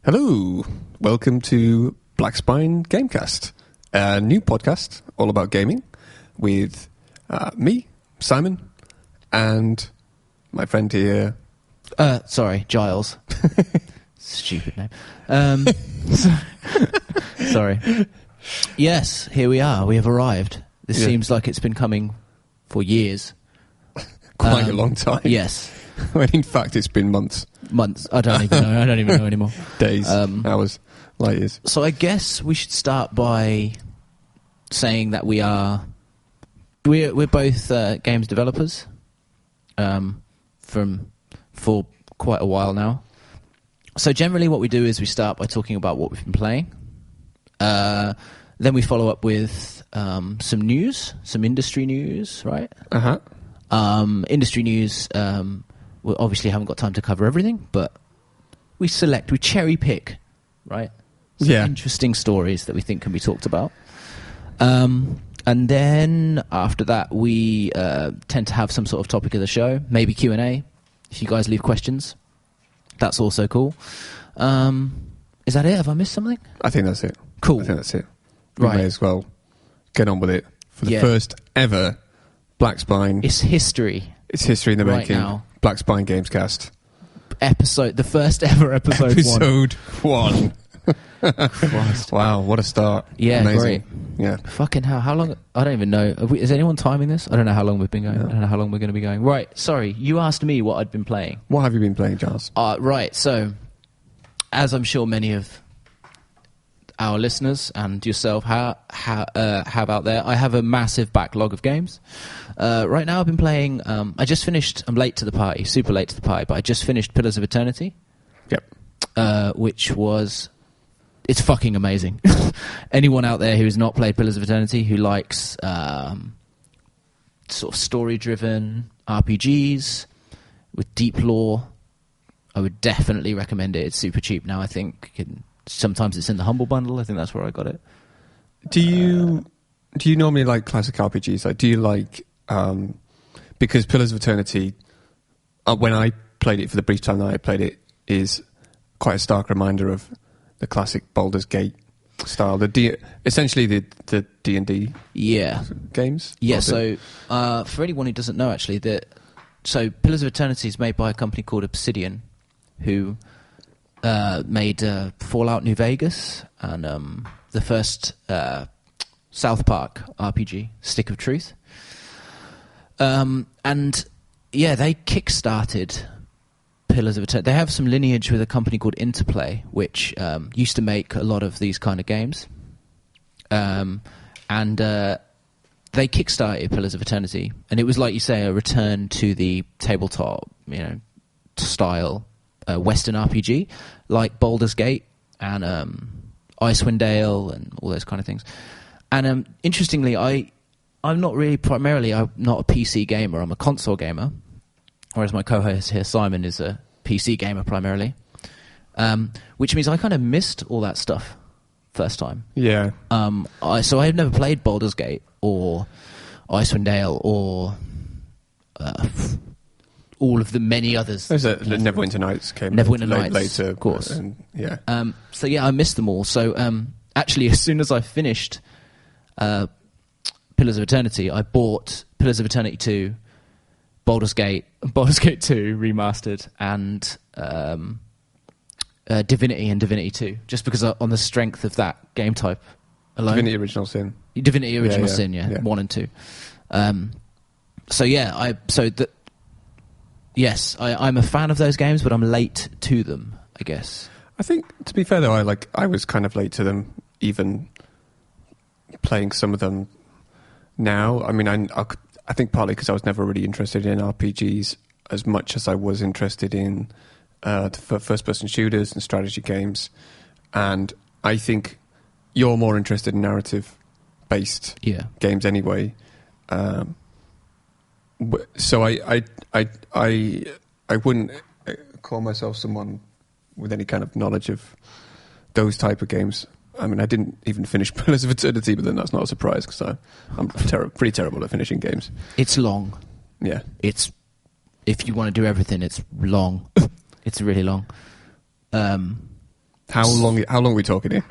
Hello, welcome to Black Spine Gamecast, a new podcast all about gaming with me, Simon, and my friend here. Sorry, Giles. Stupid name. Sorry. Yes, here we are. We have arrived. This seems like it's been coming for years. Quite a long time. Yes. When in fact it's been months. Months. I don't even know anymore. Days, hours, light years. So I guess we should start by saying that we're both games developers for quite a while now. So generally what we do is we start by talking about what we've been playing. Then we follow up with some news, some industry news, right? Uh-huh. Industry news, we obviously haven't got time to cover everything, but we cherry pick, right? Some interesting stories that we think can be talked about. And then after that, we tend to have some sort of topic of the show, maybe Q&A. If you guys leave questions, that's also cool. Is that it? Have I missed something? I think that's it. Cool. I think that's it. We Right. may as well get on with it for the first ever Black Spine. It's history. It's history in the right making. Now. Black Spine Gamescast. The first ever episode one. Episode 1. Christ. Wow, what a start. Yeah, amazing. great. Yeah. Fucking hell, how long? I don't even know. Is anyone timing this? I don't know how long we've been going. No. I don't know how long we're going to be going. Right, sorry. You asked me what I'd been playing. What have you been playing, Giles? Right, so, as I'm sure many of our listeners and yourself have out there, I have a massive backlog of games. Right now I've been playing, I just finished, I'm late to the party, super late to the party, but I just finished Pillars of Eternity. Yep. Which was... It's fucking amazing. Anyone out there who has not played Pillars of Eternity, who likes sort of story-driven RPGs with deep lore, I would definitely recommend it. It's super cheap now, I think. Sometimes it's in the Humble Bundle. I think that's where I got it. Do you normally like classic RPGs? Like, do you like... because Pillars of Eternity, when I played it for the brief time that I played it, is quite a stark reminder of the classic Baldur's Gate style, essentially the D&D games. Yeah. So for anyone who doesn't know, actually, so Pillars of Eternity is made by a company called Obsidian, who made Fallout New Vegas and the first South Park RPG, Stick of Truth. And yeah, they kickstarted Pillars of Eternity. They have some lineage with a company called Interplay, which used to make a lot of these kind of games. And they kickstarted Pillars of Eternity, and it was, like you say, a return to the tabletop, style Western RPG, like Baldur's Gate and Icewind Dale and all those kind of things. And interestingly, I'm not really primarily, I'm not a PC gamer, I'm a console gamer. Whereas my co-host here, Simon, is a PC gamer primarily. Which means I kind of missed all that stuff first time. Yeah. So I had never played Baldur's Gate or Icewind Dale or all of the many others. There's Neverwinter Nights came Neverwinter Nights, later. Of course. And, yeah. So yeah, I missed them all. So actually, as soon as I finished Pillars of Eternity, I bought Pillars of Eternity 2, Baldur's Gate 2 remastered, and Divinity and Divinity 2, just because on the strength of that game type alone. Divinity Original Sin. Divinity Original Sin, 1 and 2. So yeah, yes, I'm a fan of those games, but I'm late to them, I guess. I think, to be fair though, I was kind of late to them, even playing some of them now. I mean, I think partly because I was never really interested in RPGs as much as I was interested in first-person shooters and strategy games. And I think you're more interested in narrative-based games anyway. So I wouldn't call myself someone with any kind of knowledge of those type of games. I mean, I didn't even finish Pillars of Eternity, but then that's not a surprise because I'm pretty terrible at finishing games. It's long. Yeah. If you want to do everything, it's long. It's really long. How long are we talking here?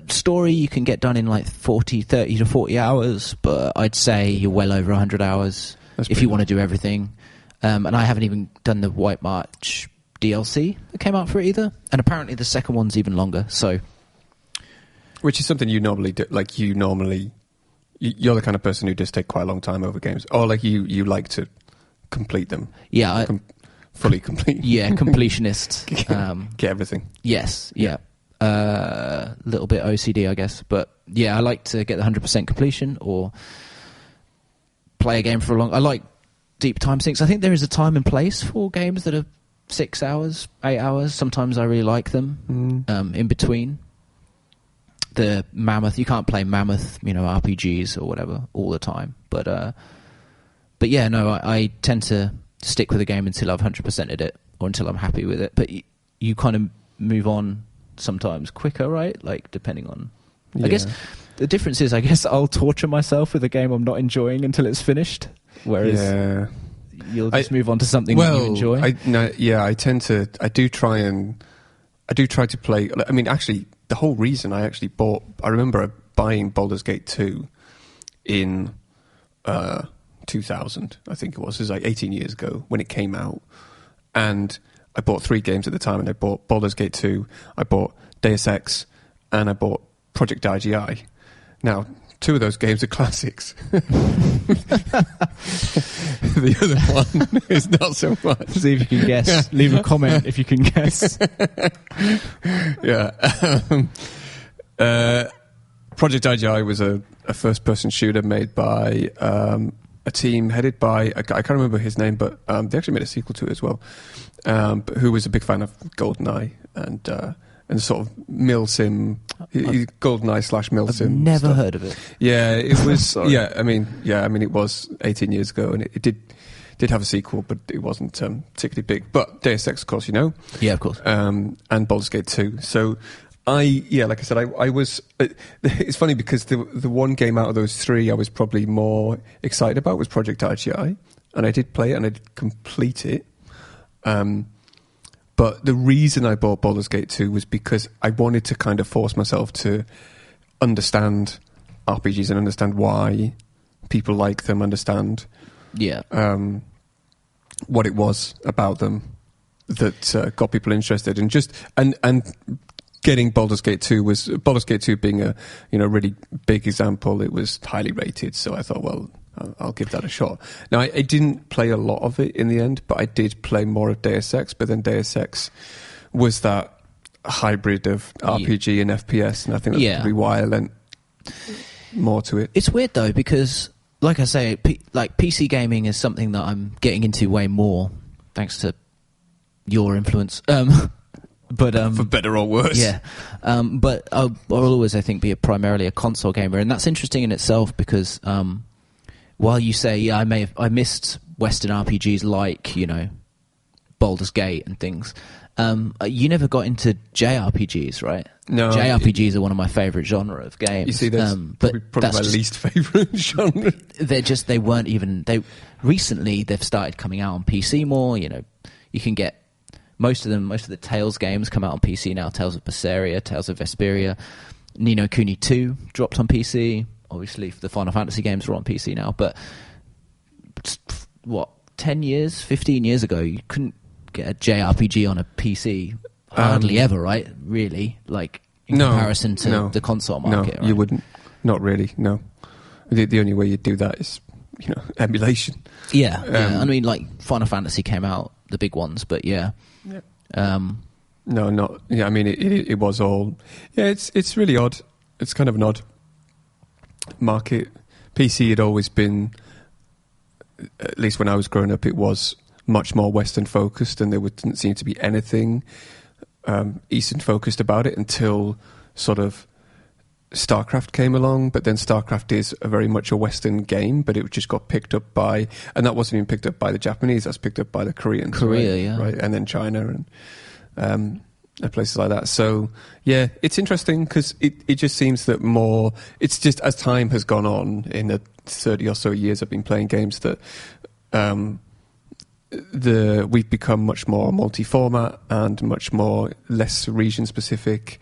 Story you can get done in like 30 to 40 hours, but I'd say you're well over 100 hours if you want to do everything. And I haven't even done the White March DLC that came out for it either. And apparently the second one's even longer. So, which is something you normally do. Like you're the kind of person who does take quite a long time over games, or like you like to complete them. Yeah, fully complete. Yeah, completionist. Get everything. Yes. Yeah. Little bit OCD, I guess, but yeah, I like to get the 100% completion or play a game for a long. I like deep time sinks. I think there is a time and place for games that are 6 hours, 8 hours. Sometimes I really like them. In between the mammoth, you can't play mammoth, RPGs or whatever all the time. But yeah, no, I tend to stick with a game until I've 100%ed it or until I'm happy with it. But you kind of move on sometimes quicker, right? Like depending on, I guess the difference is, I'll torture myself with a game I'm not enjoying until it's finished, whereas you'll just move on to something that you enjoy. I do try to play. I mean, actually, the whole reason I remember buying Baldur's Gate 2 in 2000, I think it was like 18 years ago when it came out, and I bought 3 games at the time, and I bought Baldur's Gate 2, I bought Deus Ex, and I bought Project IGI. Now, 2 of those games are classics. The other one is not so much. See if you can guess. Yeah. Leave a comment if you can guess. Yeah. Project IGI was a first-person shooter made by a team headed by a guy, I can't remember his name, but they actually made a sequel to it as well, but who was a big fan of GoldenEye and sort of milsim, GoldenEye / milsim. I've never stuff. Heard of it. Yeah, it was. I mean, it was 18 years ago, and it did have a sequel, but it wasn't particularly big. But Deus Ex, of course, Yeah, of course. And Baldur's Gate 2. So like I said, I was. It's funny because the one game out of those 3 I was probably more excited about was Project IGI, and I did play it and I did complete it. But the reason I bought Baldur's Gate 2 was because I wanted to kind of force myself to understand RPGs and understand why people like them, understand what it was about them that got people interested, and getting Baldur's Gate 2 being a really big example. It was highly rated, so I thought, well, I'll give that a shot. Now, I didn't play a lot of it in the end, but I did play more of Deus Ex, but then Deus Ex was that hybrid of RPG and FPS, and I think that's probably why I lent more to it. It's weird, though, because, like I say, PC gaming is something that I'm getting into way more, thanks to your influence. But for better or worse. Yeah. But I'll always, I think, be primarily a console gamer, and that's interesting in itself because... while you say, I missed Western RPGs like, Baldur's Gate and things, you never got into JRPGs, right? No. JRPGs are one of my favourite genre of games. You see, that's probably my least favourite genre. Recently they've started coming out on PC more, you can get most of the Tales games come out on PC now, Tales of Berseria, Tales of Vesperia, Ni no Kuni 2 dropped on PC. Obviously, the Final Fantasy games are on PC now, but 10 years, 15 years ago, you couldn't get a JRPG on a PC hardly ever, right? Really, like in comparison to the console market. No, right? you wouldn't. Not really. No, the only way you'd do that is emulation. Yeah, I mean, like Final Fantasy came out, the big ones, but yeah. No, not. Yeah, I mean, it was all. Yeah, it's really odd. It's kind of an odd market. PC had always been, at least when I was growing up, it was much more Western focused, and there didn't seem to be anything Eastern focused about it until sort of StarCraft came along. But then StarCraft is very much a Western game, but it just got picked up by, and that wasn't even picked up by the Japanese, that's picked up by the Koreans. Right, and then China and places like that. So yeah, it's interesting because it just seems that more, it's just as time has gone on in the 30 or so years I've been playing games, that we've become much more multi-format and much more less region-specific,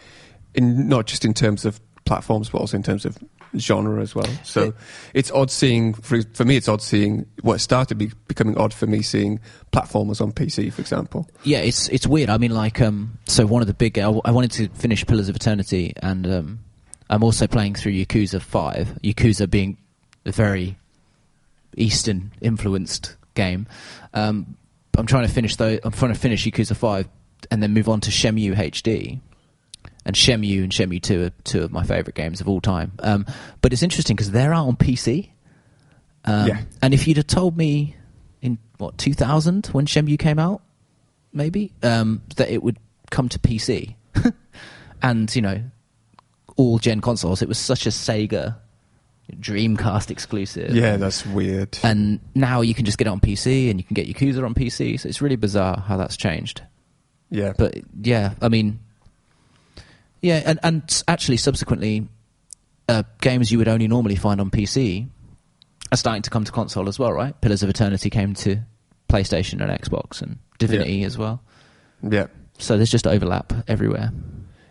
not just in terms of platforms, but also in terms of genre as well. So it's odd seeing, for me, it's odd seeing what started becoming odd for me, seeing platformers on PC, for example. Yeah, it's weird. I mean, like, so one of the big... I wanted to finish Pillars of Eternity, and I'm also playing through Yakuza 5. Yakuza being a very Eastern-influenced game. I'm trying to finish Yakuza 5 and then move on to Shenmue HD. And Shenmue and Shenmue 2 are two of my favourite games of all time. But it's interesting because they're out on PC. And if you'd have told me in, 2000, when Shenmue came out, maybe, that it would come to PC. And, all gen consoles, it was such a Sega Dreamcast exclusive. Yeah, that's weird. And now you can just get it on PC, and you can get Yakuza on PC, so it's really bizarre how that's changed. Yeah. But, yeah, I mean... Yeah, and actually, subsequently, games you would only normally find on PC are starting to come to console as well, right? Pillars of Eternity came to PlayStation and Xbox, and Divinity as well. Yeah. So there's just overlap everywhere.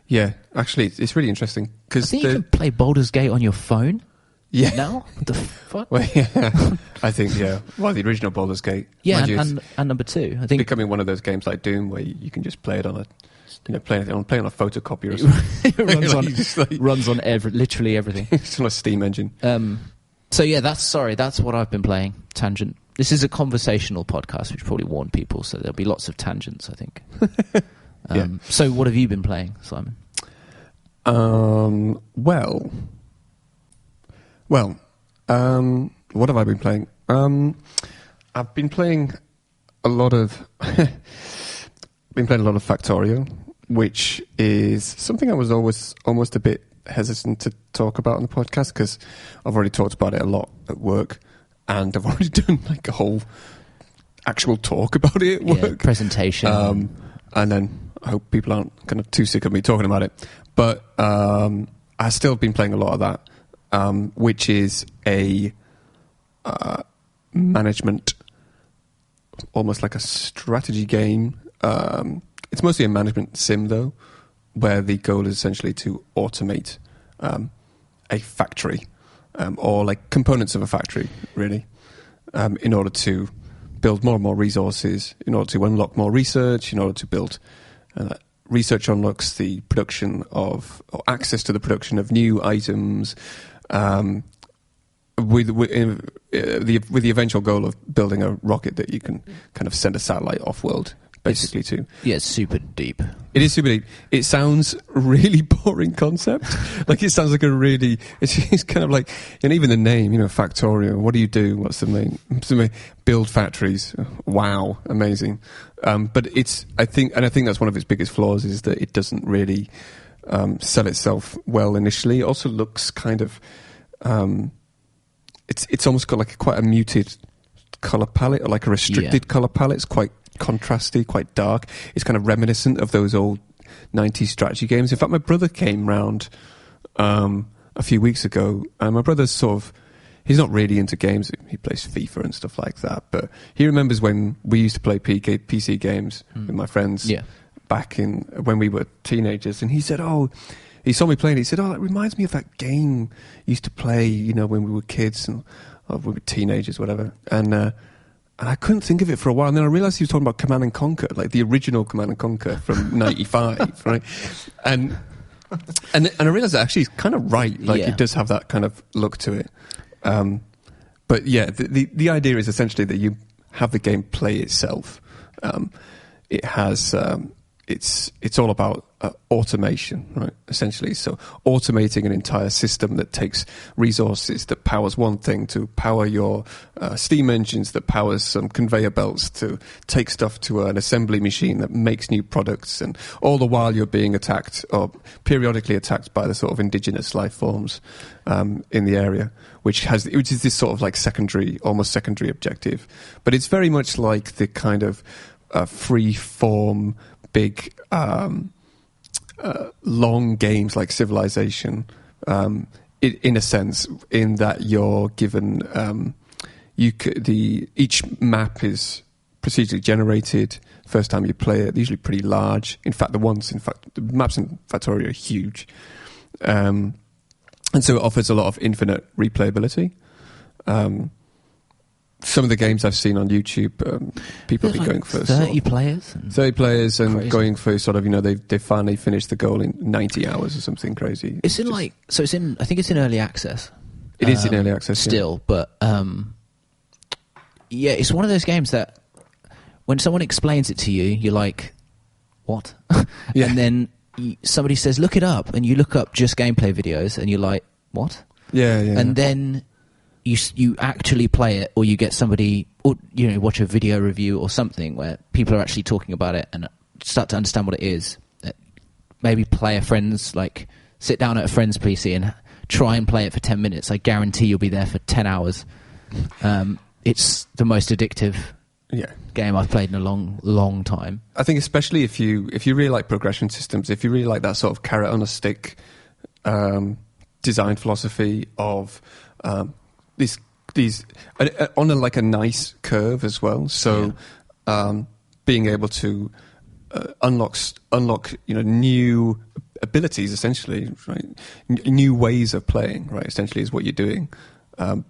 Yeah, actually, it's really interesting. I think you can play Baldur's Gate on your phone. Yeah. Now? What the fuck? Well, yeah. I think, yeah. Well, the original Baldur's Gate. Yeah, and number 2. I think becoming one of those games like Doom where you can just play it on a... play on a photocopier or something. It runs on literally everything. It's on a Steam engine. So yeah, that's what I've been playing. Tangent. This is a conversational podcast, which probably warned people, so there'll be lots of tangents, I think. So what have you been playing, Simon? Well, what have I been playing? I've been playing a lot of Factorio, which is something I was always almost a bit hesitant to talk about on the podcast because I've already talked about it a lot at work, and I've already done like a whole actual talk about it at work. Presentation. And then I hope people aren't kind of too sick of me talking about it. But I've still been playing a lot of that, which is a management, almost like a strategy game. It's mostly a management sim, though, where the goal is essentially to automate a factory or like components of a factory, really, in order to build more and more resources, in order to unlock more research, in order to build research unlocks the production of, or access to the production of new items, with the eventual goal of building a rocket that you can kind of send a satellite off-world, basically, to. Yeah, it's super deep. It is super deep. It sounds really boring concept. Like, it sounds like it's kind of like, and even the name, Factorio. What do you do? What's the main? Build factories. Wow, amazing. But I think that's one of its biggest flaws is that it doesn't really sell itself well initially. It also looks kind of, it's almost got like quite a muted color palette, or like a restricted color palette. It's quite contrasty, quite dark. It's kind of reminiscent of those old 90s strategy games. In fact, my brother came round a few weeks ago, and my brother's he's not really into games. He plays FIFA and stuff like that, but he remembers when we used to play PC games with my friends back when we were teenagers, and he said, he saw me playing, he said, that reminds me of that game you used to play, when we were kids, and we were teenagers, whatever. And I couldn't think of it for a while, and then I realised he was talking about Command and Conquer, like the original Command and Conquer from 95, right? And I realised that actually he's kind of right, like it does have that kind of look to it. But yeah, the idea is essentially that you have the game play itself. It has it's all about automation, right? Essentially, so automating an entire system that takes resources, that powers one thing to power your steam engines, that powers some conveyor belts to take stuff to an assembly machine that makes new products, and all the while you're being attacked or periodically attacked by the sort of indigenous life forms in the area, which is this sort of like almost secondary objective. But it's very much like the kind of free form, big, long games like Civilization, in a sense, in that you're given each map is procedurally generated. First time you play it, they're usually pretty large. In fact, the maps in Factorio are huge. And so it offers a lot of infinite replayability. Some of the games I've seen on YouTube, people have been going for 30 players? 30 players and crazy. going for sort of, they finally finished the goal in 90 hours or something crazy. I think it's in early access. It is in early access still, but it's one of those games that when someone explains it to you, you're like, what? Yeah. And then somebody says, look it up, and you look up just gameplay videos, and you're like, what? Yeah. And then you actually play it, or you get somebody, or watch a video review or something where people are actually talking about it and start to understand what it is. Maybe sit down at a friend's PC and try and play it for 10 minutes. I guarantee you'll be there for 10 hours. It's the most addictive game I've played in a long, long time. I think especially if you really like progression systems, if you really like that sort of carrot on a stick design philosophy of these on a nice curve as well. So being able to unlock new abilities, essentially, right? New ways of playing, right? Essentially, is what you're doing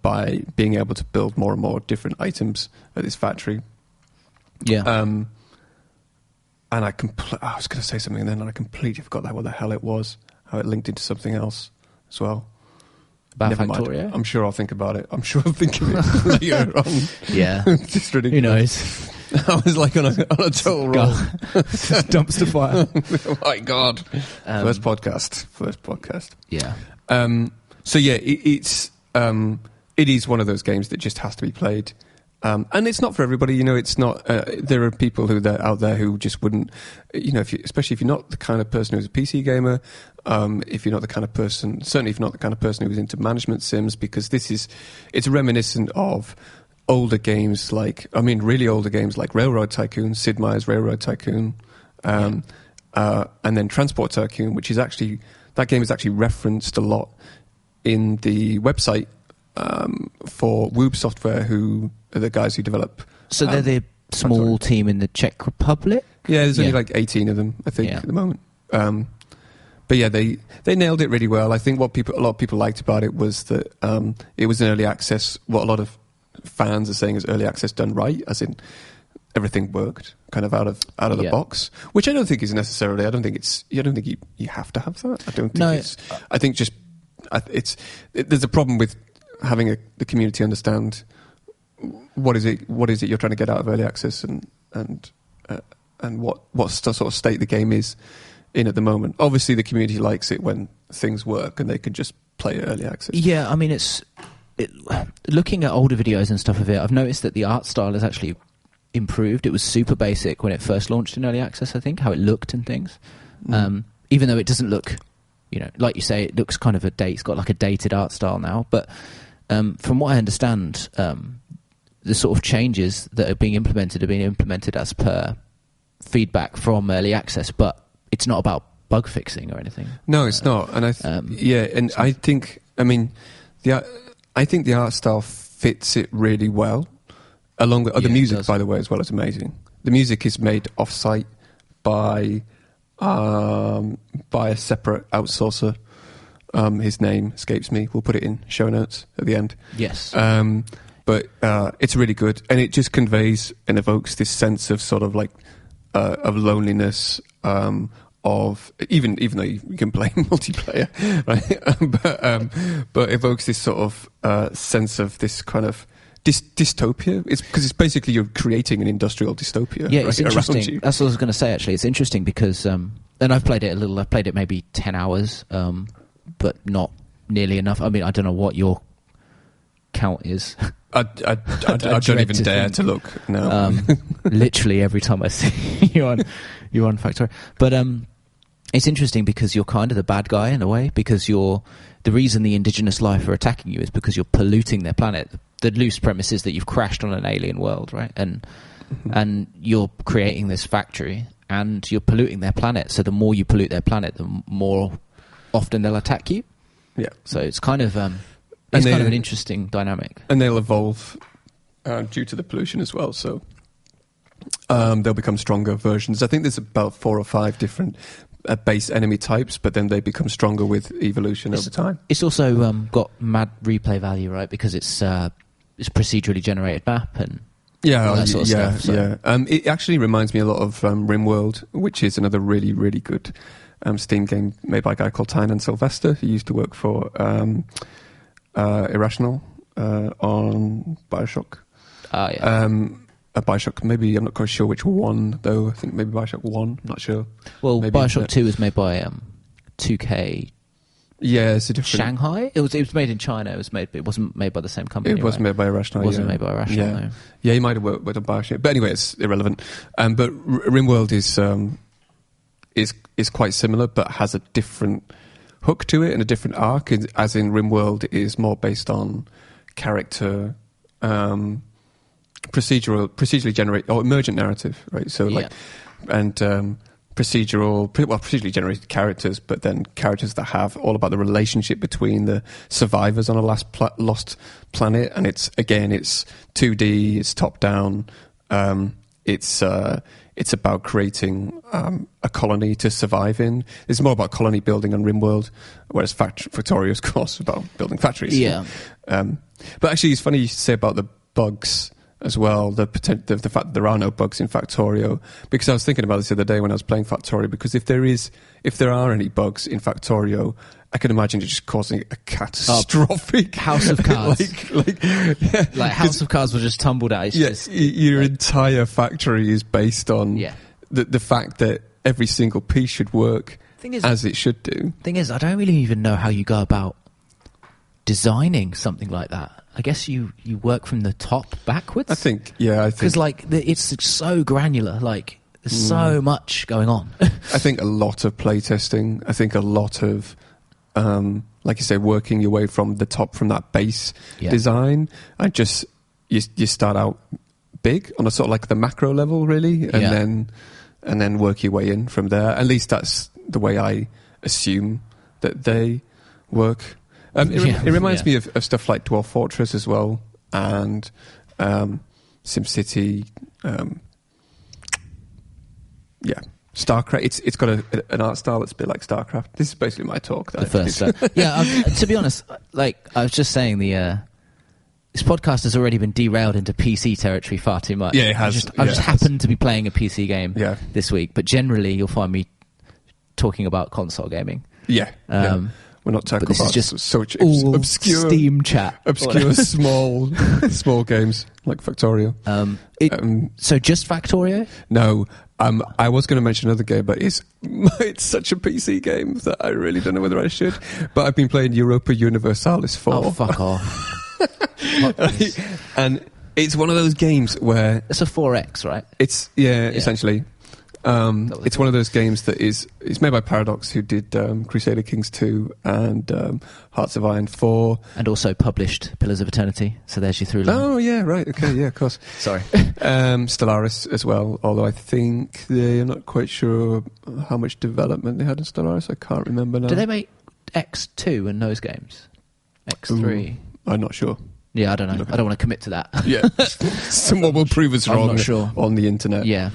by being able to build more and more different items at this factory. Yeah. And I was going to say something, and then I completely forgot what the hell it was. How it linked into something else as well. About Never Factorio? mind. I'm sure I'll think about it. I'm sure I'll think of it later on. Yeah. It's just ridiculous. Who knows? I was like on a total roll. Dumpster fire. Oh my God. First podcast. Yeah. So yeah, it is one of those games that just has to be played. And it's not for everybody, it's not, there are people out there who just wouldn't, especially if you're not the kind of person who's a PC gamer, if you're not the kind of person, certainly if you're not the kind of person who's into management sims, because it's reminiscent of older games really older games like Railroad Tycoon, Sid Meier's Railroad Tycoon, and then Transport Tycoon, that game is actually referenced a lot in the website for Woob Software, who are the guys who develop. So they're the small team in the Czech Republic? Yeah, there's only 18 of them, I think, at the moment. But yeah, they nailed it really well. I think what a lot of people liked about it was that it was an early access. What a lot of fans are saying is early access done right, as in everything worked kind of out of the box, which I don't think is necessarily. I don't think you have to have that. I don't think I think just there's a problem with having the community understand what is it you're trying to get out of early access and what sort of state the game is in at the moment. Obviously, the community likes it when things work and they can just play early access. Yeah, I mean, looking at older videos and stuff of it, I've noticed that the art style has actually improved. It was super basic when it first launched in early access, I think, how it looked and things. Even though it doesn't look, like you say, it looks kind of it's got like a dated art style now. But from what I understand, the sort of changes that are being implemented as per feedback from early access, but it's not about bug fixing or anything. No, it's not. And I think the art style fits it really well, along with the music, by the way, as well. It's amazing. The music is made off-site by a separate outsourcer. His name escapes me. We'll put it in show notes at the end. Yes. But it's really good, and it just conveys and evokes this sense of sort of of loneliness, of even though you can play multiplayer, right? But evokes this sort of sense of this kind of dystopia. It's because it's basically you're creating an industrial dystopia. Yeah, it's interesting. Around you. That's what I was going to say. Actually, it's interesting because, and I've played it a little. I've played it maybe 10 hours, but not nearly enough. I mean, I don't know what your count is. I don't even dare to look now. Literally every time I see you on Factorio. But it's interesting because you're kind of the bad guy in a way, because the reason the indigenous life are attacking you is because you're polluting their planet. The loose premise is that you've crashed on an alien world, right? And you're creating this factory and you're polluting their planet. So the more you pollute their planet, the more often they'll attack you. Yeah. So it's kind of an interesting dynamic. And they'll evolve due to the pollution as well. So They'll become stronger versions. I think there's about 4 or 5 different base enemy types, but then they become stronger with evolution over time. It's also got mad replay value, right? Because it's procedurally generated map and all that sort of stuff. So. It actually reminds me a lot of RimWorld, which is another really, really good Steam game made by a guy called Tynan Sylvester, who used to work for Irrational on Bioshock. Bioshock, maybe, I'm not quite sure which one, though. I think maybe Bioshock 1, I'm not sure. Well, maybe Bioshock 2 was made by 2K. Yeah, it's a different... Shanghai? It was made in China. It wasn't made by the same company. It was made by Irrational. It wasn't made by Irrational, no. Yeah, he might have worked on Bioshock. But anyway, it's irrelevant. But RimWorld is quite similar, but has a different hook to it and a different arc, as in RimWorld is more based on character... procedurally generated or emergent narrative, right? So procedurally generated characters, but then characters that have all about the relationship between the survivors on a lost planet. And it's 2D, it's top down. It's about creating a colony to survive in. It's more about colony building on RimWorld, whereas Factorio is, of course, about building factories. Yeah. But actually, it's funny you should say about the bugs as well, the fact that there are no bugs in Factorio, because I was thinking about this the other day when I was playing Factorio, because if there are any bugs in Factorio, I can imagine it just causing a catastrophic House of Cards. like House of Cards was just tumbled out. Your entire factory is based on the fact that every single piece should work as it should do. Thing is, I don't really even know how you go about designing something like that. I guess you work from the top backwards. I think because it's so granular. Like there's so much going on. I think a lot of playtesting. I think a lot of like you say, working your way from the top, from that base design. And just you start out big on a sort of like the macro level, really, and then work your way in from there. At least that's the way I assume that they work. It reminds me of stuff like Dwarf Fortress as well, and SimCity. StarCraft. It's got an art style that's a bit like StarCraft. This is basically my talk. To be honest, like I was just saying, this podcast has already been derailed into PC territory far too much. Yeah, it has. I just happened to be playing a PC game this week, but generally you'll find me talking about console gaming. We're not talking about just such obscure Steam chat, obscure small games like Factorio. So just Factorio? No, I was going to mention another game, but it's such a PC game that I really don't know whether I should. But I've been playing Europa Universalis IV. Oh, fuck off! And it's one of those games where it's a 4X, right? It's essentially. It's one of those games that it's made by Paradox, who did Crusader Kings 2 and Hearts of Iron 4. And also published Pillars of Eternity, so there's your through line. Oh, yeah, right, okay, yeah, of course. Sorry. Stellaris as well, although I think they're not quite sure how much development they had in Stellaris, I can't remember now. Did they make X2 and those games? X3? I'm not sure. Yeah, I don't know. I don't want to commit to that. Yeah. Someone will prove us wrong on the internet. Yeah.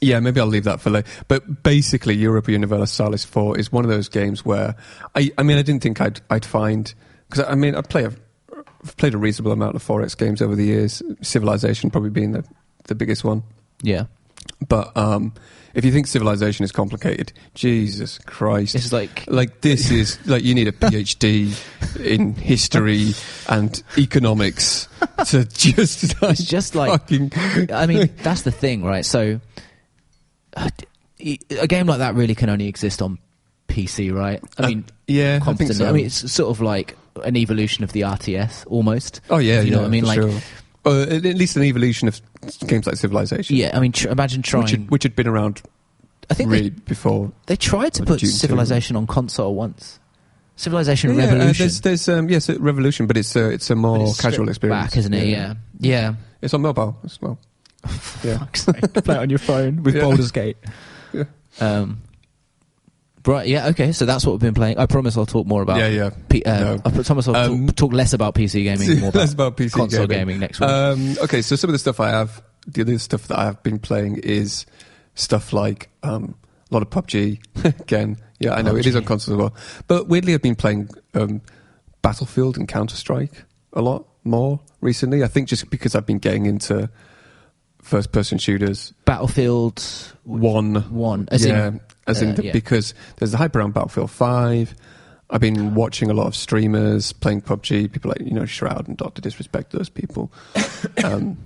Maybe I'll leave that for later. But basically, Europa Universalis IV is one of those games where I didn't think I'd find, because I've played a reasonable amount of 4X games over the years. Civilization probably being the biggest one. Yeah. But if you think Civilization is complicated, Jesus Christ, it's like this is like you need a PhD in history and economics to just. It's just like fucking. I mean, that's the thing, right? So a game like that really can only exist on PC, right? I mean, I think so. I mean, it's sort of like an evolution of the RTS almost. Oh yeah, you know what I mean? Like. Sure. At least an evolution of games like Civilization. Yeah, I mean, imagine trying... Which had been around really before... They tried to put Civilization on console once. Civilization Revolution. There's Revolution, but it's a more casual experience. Back, isn't it? Yeah. It's on mobile as well. Yeah. Play it on your phone with Baldur's Gate. Yeah. Right, yeah, okay, so that's what we've been playing. I promise I'll talk more about... I promise I'll talk less about PC gaming, more less about PC console gaming next week. Okay, so some of the stuff I have the other stuff that I've been playing is stuff like a lot of PUBG again. Yeah, I know it is on console as well. But weirdly, I've been playing Battlefield and Counter-Strike a lot more recently. I think just because I've been getting into first-person shooters. Battlefield 1. Because there's the hype around Battlefield 5. I've been watching a lot of streamers playing PUBG, people like, Shroud and Dr. Disrespect, those people. I'm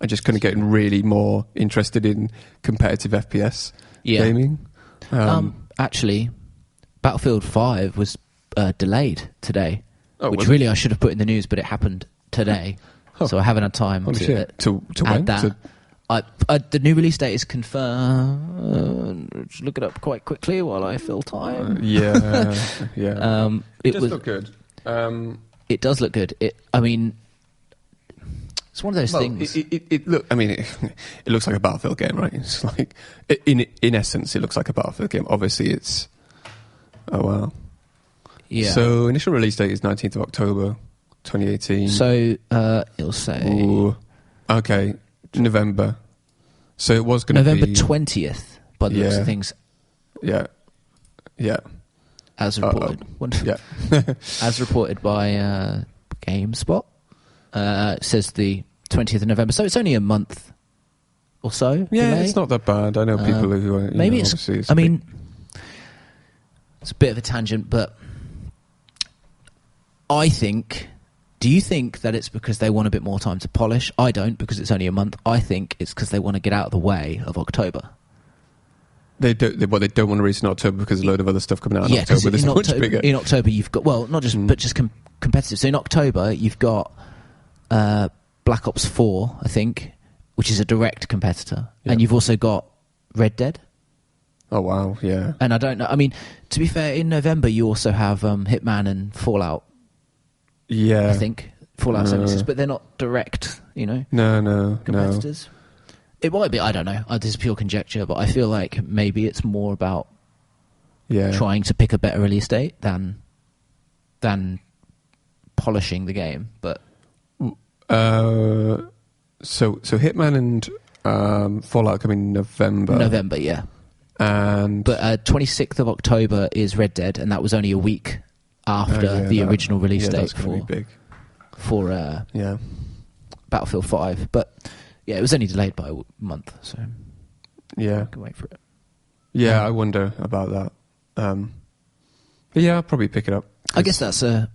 just kind of getting really more interested in competitive FPS gaming. Actually, Battlefield 5 was delayed today, which really I should have put in the news, but it happened today. So I haven't had time to add that. The new release date is confirmed. Just look it up quite quickly while I fill time. Yeah. It does look good. It does look good. It's one of those things. It looks like a Battlefield game, right? It's like, in essence, it looks like a Battlefield game. Obviously, it's... Oh, wow. Yeah. So, initial release date is 19th of October, 2018. So, it'll say... Ooh, okay, November. So, it was going to be... November 20th, by the looks of things. Yeah. As reported. As reported by GameSpot. It says the 20th of November, so it's only a month or so. Yeah, delay. It's not that bad. I know people who are... Maybe it's a bit of a tangent, but I think... Do you think that it's because they want a bit more time to polish? I don't, because it's only a month. I think it's because they want to get out of the way of October. They don't want to release in October because a load of other stuff coming out in October that's much bigger. In October, you've got... Well, not just... But just competitive. So in October, you've got... Black Ops 4, I think, which is a direct competitor. And you've also got Red Dead. Oh, wow, yeah. And I don't know. I mean, to be fair, in November, you also have Hitman and Fallout. Yeah. I think. Fallout 76, but they're not direct, No. competitors. It might be, I don't know. This is pure conjecture, but I feel like maybe it's more about trying to pick a better release date than polishing the game, but... So Hitman and Fallout come in November. November, yeah. But 26th of October is Red Dead, and that was only a week after the original release date for Battlefield 5. But yeah, it was only delayed by a month, so I can wait for it. Yeah, I wonder about that. But yeah, I'll probably pick it up. I guess that's a...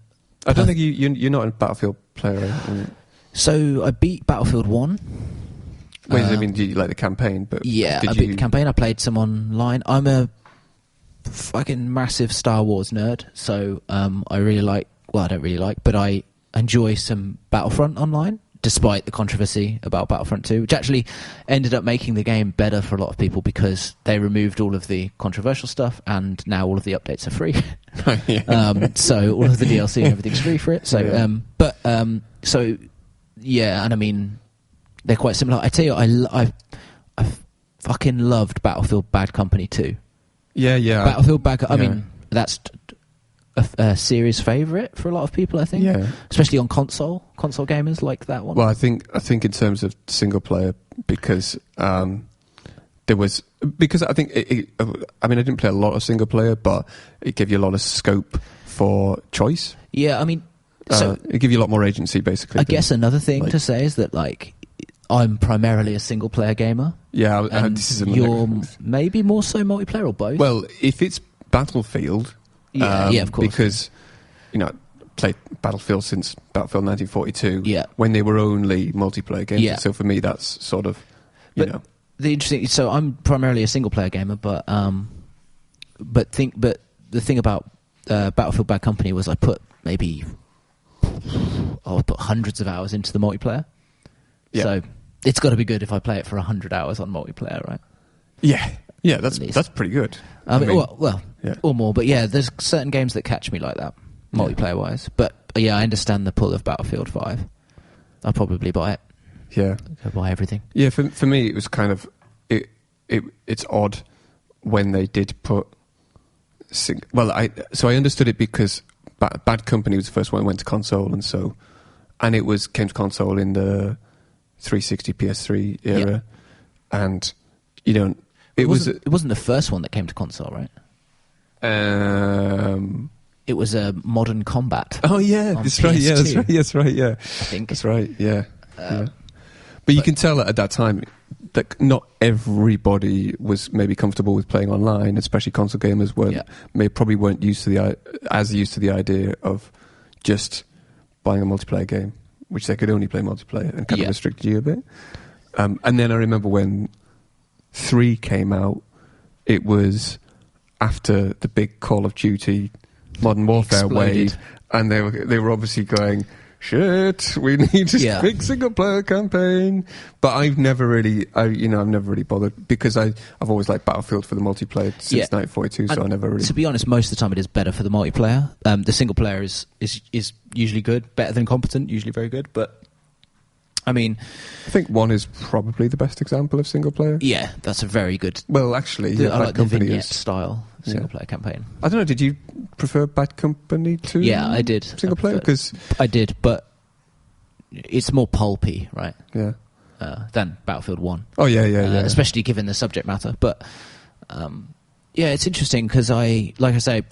I don't think you're not a Battlefield player, right? So I beat Battlefield 1. Wait, I mean, do you like the campaign? But yeah, I beat the campaign. I played some online. I'm a fucking massive Star Wars nerd, so I really like... Well, I don't really like, but I enjoy some Battlefront online, despite the controversy about Battlefront 2, which actually ended up making the game better for a lot of people because they removed all of the controversial stuff and now all of the updates are free. So all of the DLC and everything's free for it. So, and I mean, they're quite similar. I tell you, I fucking loved Battlefield Bad Company 2. Yeah. Battlefield Bad... I mean, that's... A series favourite for a lot of people, I think. Yeah. Especially on console gamers like that one. Well, I think in terms of single player, because I think I didn't play a lot of single player, but it gave you a lot of scope for choice. Yeah, I mean, so it gave you a lot more agency, basically. I guess another thing to say is that I'm primarily a single player gamer. Yeah, and this is you're maybe more so multiplayer or both. Well, if it's Battlefield. Yeah, of course. Because, I played Battlefield since Battlefield 1942. Yeah. When they were only multiplayer games. Yeah. So for me, that's sort of, the interesting. So I'm primarily a single player gamer, but the thing about Battlefield Bad Company was I put hundreds of hours into the multiplayer. Yeah. So it's got to be good if I play it for 100 hours on multiplayer, right? Yeah. Yeah, that's pretty good. Or more. But yeah, there's certain games that catch me like that, multiplayer-wise. But yeah, I understand the pull of Battlefield 5. I'll probably buy it. Yeah. I'll buy everything. Yeah, for me, it was kind of... It's odd when they did put... I understood it because Bad Company was the first one that went to console, and it came to console in the 360, PS3 era, and you don't. It wasn't the first one that came to console, right? It was a Modern Combat. Oh yeah, that's right. Yeah, that's right. That's right. Yeah, I think that's right. Yeah, But you can tell at that time that not everybody was maybe comfortable with playing online, especially console gamers probably weren't used to the idea of just buying a multiplayer game, which they could only play multiplayer and kind of restricted you a bit. And then I remember when 3 came out, it was after the big Call of Duty Modern Warfare wave, and they were obviously going, shit, we need a big single player campaign. But I've never really bothered, because I've always liked Battlefield for the multiplayer since 1942, so I never really. To be honest, most of the time it is better for the multiplayer. The single player is usually good, better than competent, usually very good. But I mean, I think 1 is probably the best example of single player. Yeah, that's a very good. Well, actually, I like the vignette style single player campaign. I don't know. Did you prefer Bad Company to? Yeah, I did. Single player, because I did, but it's more pulpy, right? Yeah. Than Battlefield 1. Oh yeah. Especially given the subject matter, but yeah, it's interesting because like I say,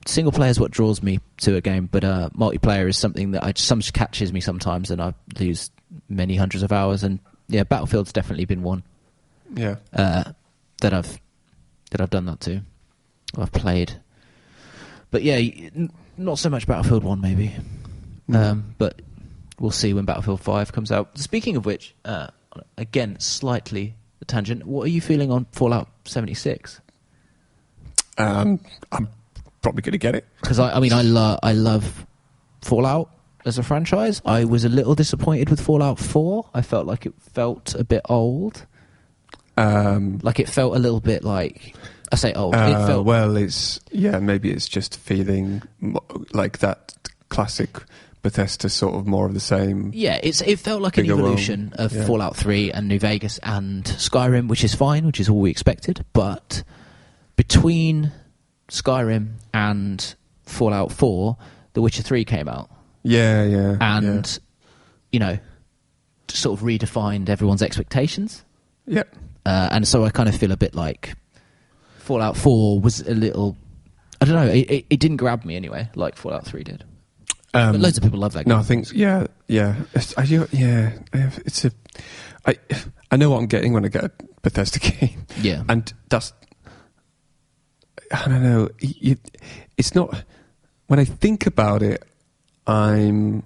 single player is what draws me to a game, but multiplayer is something that catches me sometimes, and I lose many hundreds of hours. And yeah, Battlefield's definitely been one. Yeah. That I've done that too. I've played, but yeah, not so much Battlefield 1 maybe. But we'll see when Battlefield 5 comes out. Speaking of which, again, slightly a tangent. What are you feeling on Fallout 76? I'm probably going to get it, because I love Fallout as a franchise. I was a little disappointed with Fallout 4. I felt like it felt a bit old. Like it felt a little bit like, I say old. It felt, well, maybe it's just feeling like that classic Bethesda, sort of more of the same. Yeah, it felt like an evolution of Fallout 3 and New Vegas and Skyrim, which is fine, which is all we expected. But between Skyrim and Fallout 4, The Witcher 3 came out. Yeah. And, sort of redefined everyone's expectations. Yeah. And so I kind of feel a bit like Fallout 4 was a little, I don't know, it didn't grab me anyway, like Fallout 3 did. But loads of people love that game. No, I think, yeah. I know what I'm getting when I get a Bethesda game. Yeah. And that's, I don't know, it's not, when I think about it, when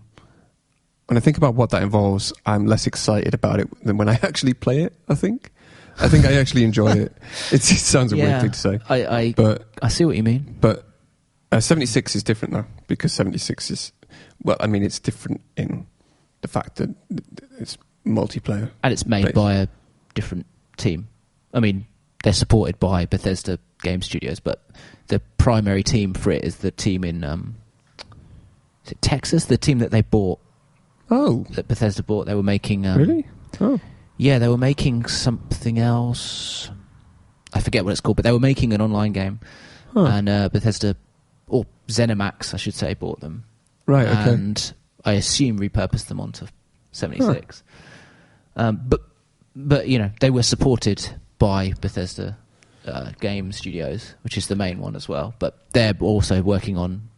I think about what that involves, I'm less excited about it than when I actually play it, I think I actually enjoy it. It sounds a weird thing to say. I see what you mean. But 76 is different now, because 76 is, well, I mean, it's different in the fact that it's multiplayer. And it's made by a different team. I mean, they're supported by Bethesda Game Studios, but the primary team for it is the team in is it Texas? The team that they bought. Oh. That Bethesda bought. They were making... really? Oh. Yeah, they were making something else. I forget what it's called, but they were making an online game. Huh. And Bethesda, or ZeniMax, I should say, bought them. Right, okay. And I assume repurposed them onto 76. Huh. But they were supported by Bethesda Game Studios, which is the main one as well. But they're also working on,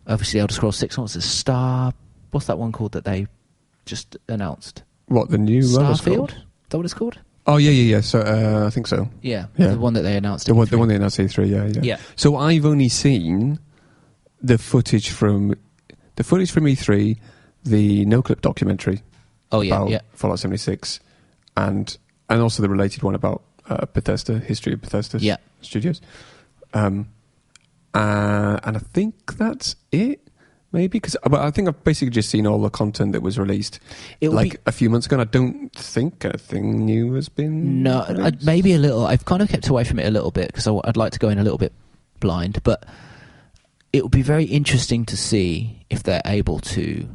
obviously, Elder Scrolls 6. What's that one called that they just announced? What, the new Starfield? Is that what it's called? Oh, yeah. So I think so. Yeah, the one that they announced. The one they announced at E3. Yeah. So I've only seen the footage from E3, the No Clip documentary. Oh yeah, about Fallout 76, and also the related one about Bethesda, history of Bethesda Studios. And I think that's it. Maybe, but I think I've basically just seen all the content that was released a few months ago, and I don't think anything new has been... No, maybe a little. I've kind of kept away from it a little bit, because I'd like to go in a little bit blind, but it would be very interesting to see if they're able to,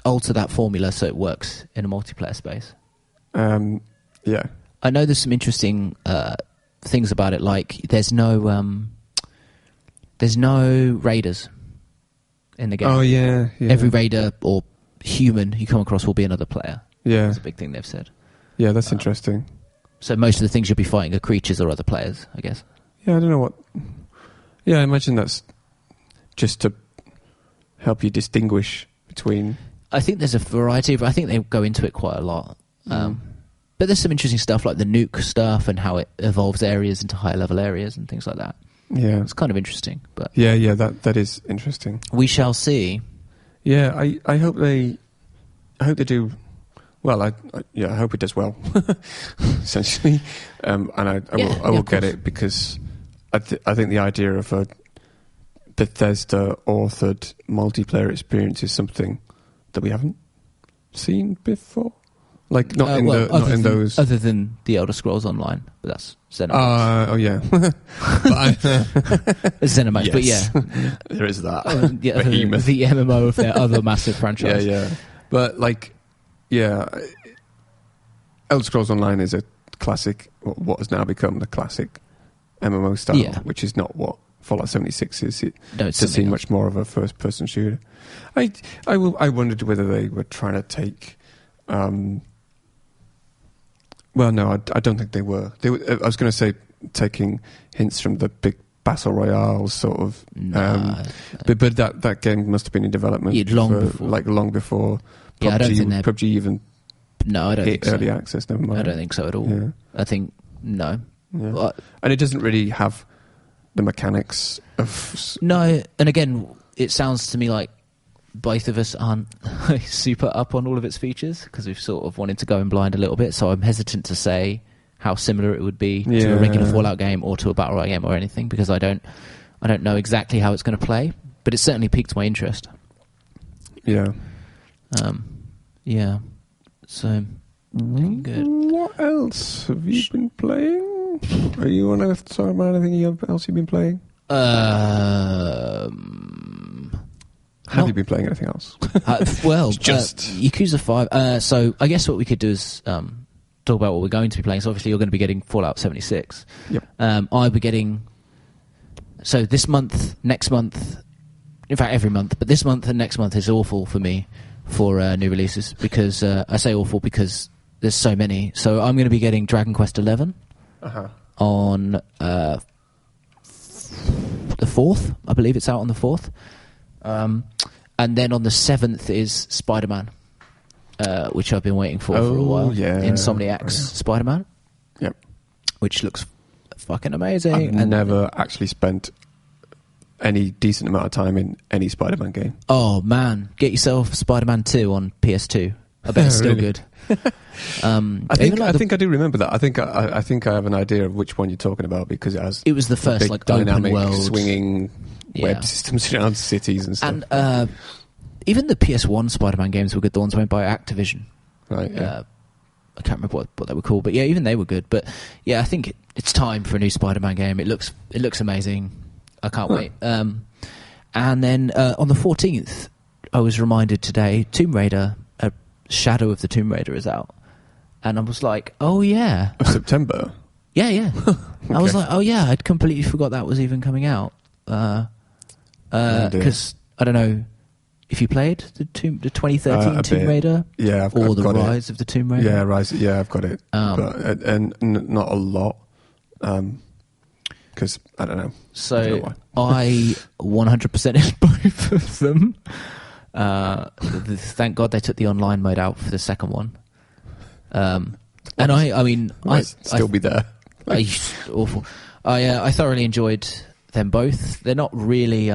alter that formula so it works in a multiplayer space. Yeah. I know there's some interesting things about it, like there's no raiders in the game. Oh, yeah. Every raider or human you come across will be another player. Yeah. That's a big thing they've said. Yeah, that's interesting. So most of the things you'll be fighting are creatures or other players, I guess. Yeah, I don't know what... Yeah, I imagine that's just to help you distinguish between... I think there's a variety of... I think they go into it quite a lot. But there's some interesting stuff like the nuke stuff and how it evolves areas into higher level areas and things like that. Yeah. It's kind of interesting. But Yeah, that is interesting. We shall see. Yeah, I hope they do... Well, I hope it does well, essentially. And I will get it because I think the idea of a Bethesda-authored multiplayer experience is something that we haven't seen before. Like, not in those... Other than the Elder Scrolls Online, but that's ZeniMax. Oh, yeah. ZeniMax, yes. but yeah. There is that. The MMO of their other massive franchise. Yeah. But, like... Yeah, Elder Scrolls Online is a classic, what has now become the classic MMO style, which is not what Fallout 76 is. It does seem much more of a first-person shooter. I wondered whether they were trying to take... well, no, I don't think they were. I was going to say taking hints from the big Battle Royale sort of... but that game must have been in development long before... Yeah, I don't think PUBG even hit early access, never mind. I don't think so at all. Yeah. I think, no. Yeah. And it doesn't really have the mechanics of... No, and again, it sounds to me like both of us aren't super up on all of its features because we've sort of wanted to go in blind a little bit, so I'm hesitant to say how similar it would be to a regular Fallout game or to a Battle Royale game or anything because I don't know exactly how it's going to play, but it certainly piqued my interest. Yeah. Yeah. So, good. What else have you been playing? Are you want to talk about anything else you've been playing? Have you been playing anything else? Just Yakuza 5. So, I guess what we could do is talk about what we're going to be playing. So, obviously, you're going to be getting Fallout 76. Yep. I'll be getting... So, this month, next month... In fact, every month. But this month and next month is awful for me for new releases because I say awful because there's so many. So I'm going to be getting Dragon Quest XI on the 4th. I believe it's out on the 4th. And then on the 7th is Spiderman, which I've been waiting for a while. Yeah. Insomniac's Spiderman. Yep. Which looks fucking amazing. I've never actually spent any decent amount of time in any Spider-Man game. Oh man, get yourself Spider-Man 2 on PS2. I bet it's still good. I think I do remember that. I think I have an idea of which one you're talking about because it was the first like dynamic open world swinging web systems around cities and stuff. And even the PS1 Spider-Man games were good. The ones made by Activision. Right. Yeah. I can't remember what they were called, but yeah, even they were good. But yeah, I think it's time for a new Spider-Man game. It looks amazing. I can't wait. And then on the 14th, I was reminded today, Tomb Raider, Shadow of the Tomb Raider is out. And I was like, oh yeah. Of September? Yeah. Okay. I was like, oh yeah, I'd completely forgot that was even coming out. Because, I don't know, if you played the 2013 Tomb Raider? Yeah, Or the Rise of the Tomb Raider? Yeah, Rise. Yeah, I've got it. And not a lot. Because, I don't know. So, I 100%ed both of them. Thank God they took the online mode out for the second one. And I mean... I'd still be there. Awful. I thoroughly enjoyed them both. They're not really...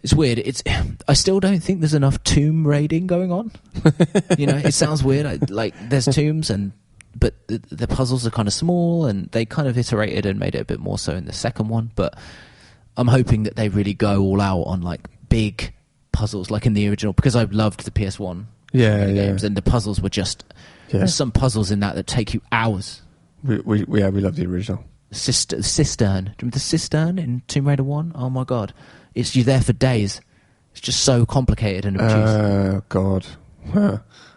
It's weird. I still don't think there's enough tomb raiding going on. It sounds weird. There's tombs but the puzzles are kind of small, and they kind of iterated and made it a bit more so in the second one. But I'm hoping that they really go all out on like big puzzles, like in the original, because I loved the PS1 games, and the puzzles were just there's some puzzles in that take you hours. We love the original. Cistern. Do you remember the cistern in Tomb Raider 1? Oh my god, you're there for days. It's just so complicated and obtuse. God.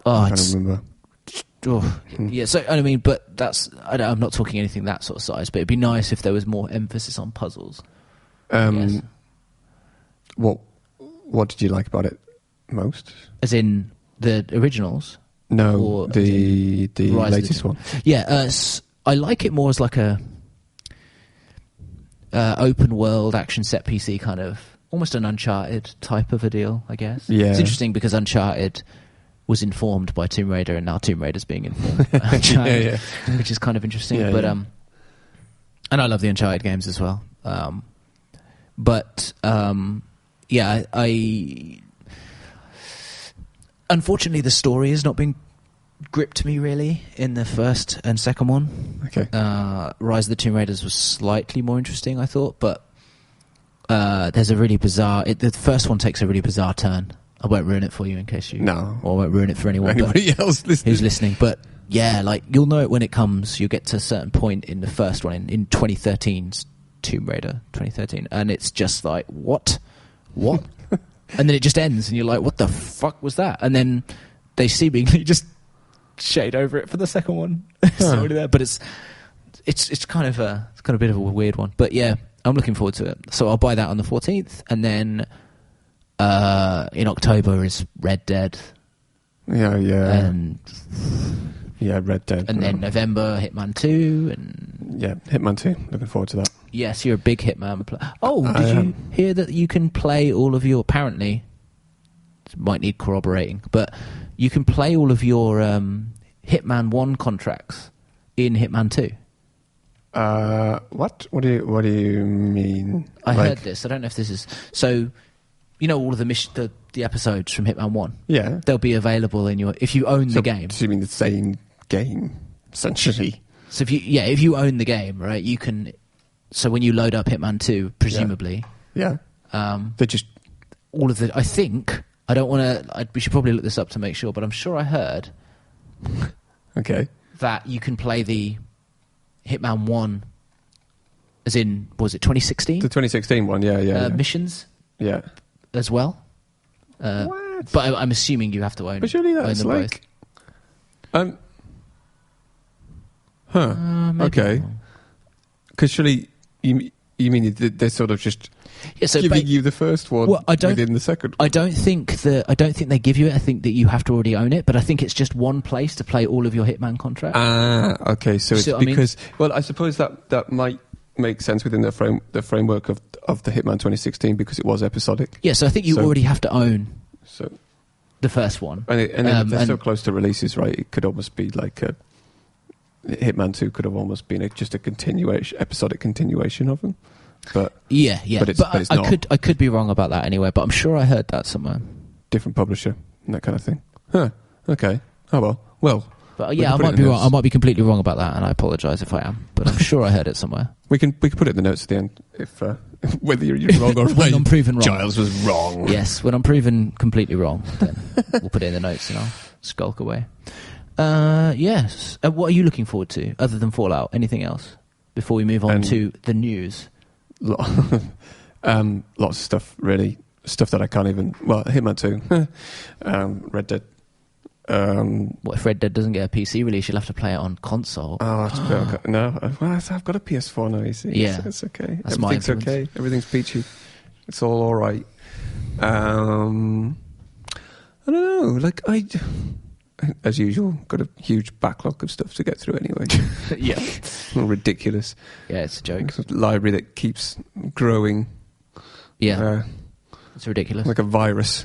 I can't remember. Yeah, so I mean, but I'm not talking anything that sort of size, but it'd be nice if there was more emphasis on puzzles. What did you like about it? Most. As in the originals? No, Or the latest one. Yeah, I like it more as like a open world action set PC kind of, almost an Uncharted type of a deal, I guess. Yeah. It's interesting because Uncharted was informed by Tomb Raider, and now Tomb Raider's being informed by Uncharted, which is kind of interesting. Yeah, but and I love the Uncharted games as well. I unfortunately the story has not been gripped me really in the first and second one. Okay. Rise of the Tomb Raiders was slightly more interesting, I thought, but there's a really bizarre... the first one takes a really bizarre turn. I won't ruin it for you in case you... No. Or I won't ruin it for anyone Anybody else listening. who's listening. But yeah, like you'll know it when it comes. You'll get to a certain point in the first one, in 2013's Tomb Raider, 2013, and it's just like, what? And then it just ends, and you're like, what the fuck was that? And then they seemingly just shade over it for the second one. It's already there, but it's kind of a bit of a weird one. But yeah, I'm looking forward to it. So I'll buy that on the 14th, and then in October is Red Dead. Yeah. And Red Dead. And then November, Hitman 2, and yeah, Hitman 2. Looking forward to that. Yes, you're a big Hitman player. Oh, did you hear that you can play all of your... Apparently, might need corroborating, but you can play all of your Hitman 1 contracts in Hitman 2. What? What do you mean? I heard this. I don't know if this is... So, you know all of the episodes from Hitman 1? Yeah. They'll be available in your... If you own the game. So you mean the same game, essentially? So if you own the game, right, you can... So when you load up Hitman 2, presumably... Yeah. They're just... All of the... I think... I don't want to... We should probably look this up to make sure, but I'm sure I heard... Okay. That you can play the Hitman 1... As in... Was it 2016? The 2016 one, yeah. Missions? Yeah. As well? What? But I'm assuming you have to own... But surely that's own them like... Okay. Because surely... You mean they're sort of just giving you the first one within the second one? I don't think they give you it. I think that you have to already own it, but I think it's just one place to play all of your Hitman contracts. Okay. So it's because... Well, I suppose that might make sense within the framework of the Hitman 2016 because it was episodic. Yeah, so I think you already have to own the first one. And they're so close to releases, right? It could almost be like a... Hitman 2 could have almost been just a episodic continuation of them. But yeah. But it's not. I could be wrong about that anyway, but I'm sure I heard that somewhere. Different publisher and that kind of thing. Huh. Okay. Oh well. But yeah, I might be wrong. I might be completely wrong about that, and I apologise if I am. But I'm sure I heard it somewhere. We can put it in the notes at the end if whether you're wrong or right. When I'm proven wrong. Giles was wrong. Yes, when I'm proven completely wrong, then we'll put it in the notes and I'll skulk away. Yes. What are you looking forward to other than Fallout? Anything else before we move on to the news? Lots of stuff, really. Stuff that I can't even... Well, Hitman 2. Red Dead. What if Red Dead doesn't get a PC release? You'll have to play it on console. Oh, no. Well, I've got a PS4 now, you see. Yeah. It's okay. That's Everything's okay. Everything's peachy. It's all right. I don't know. Like, as usual, got a huge backlog of stuff to get through anyway. Yeah. Ridiculous. Yeah, it's a joke. It's a library that keeps growing. Yeah. It's ridiculous. Like a virus.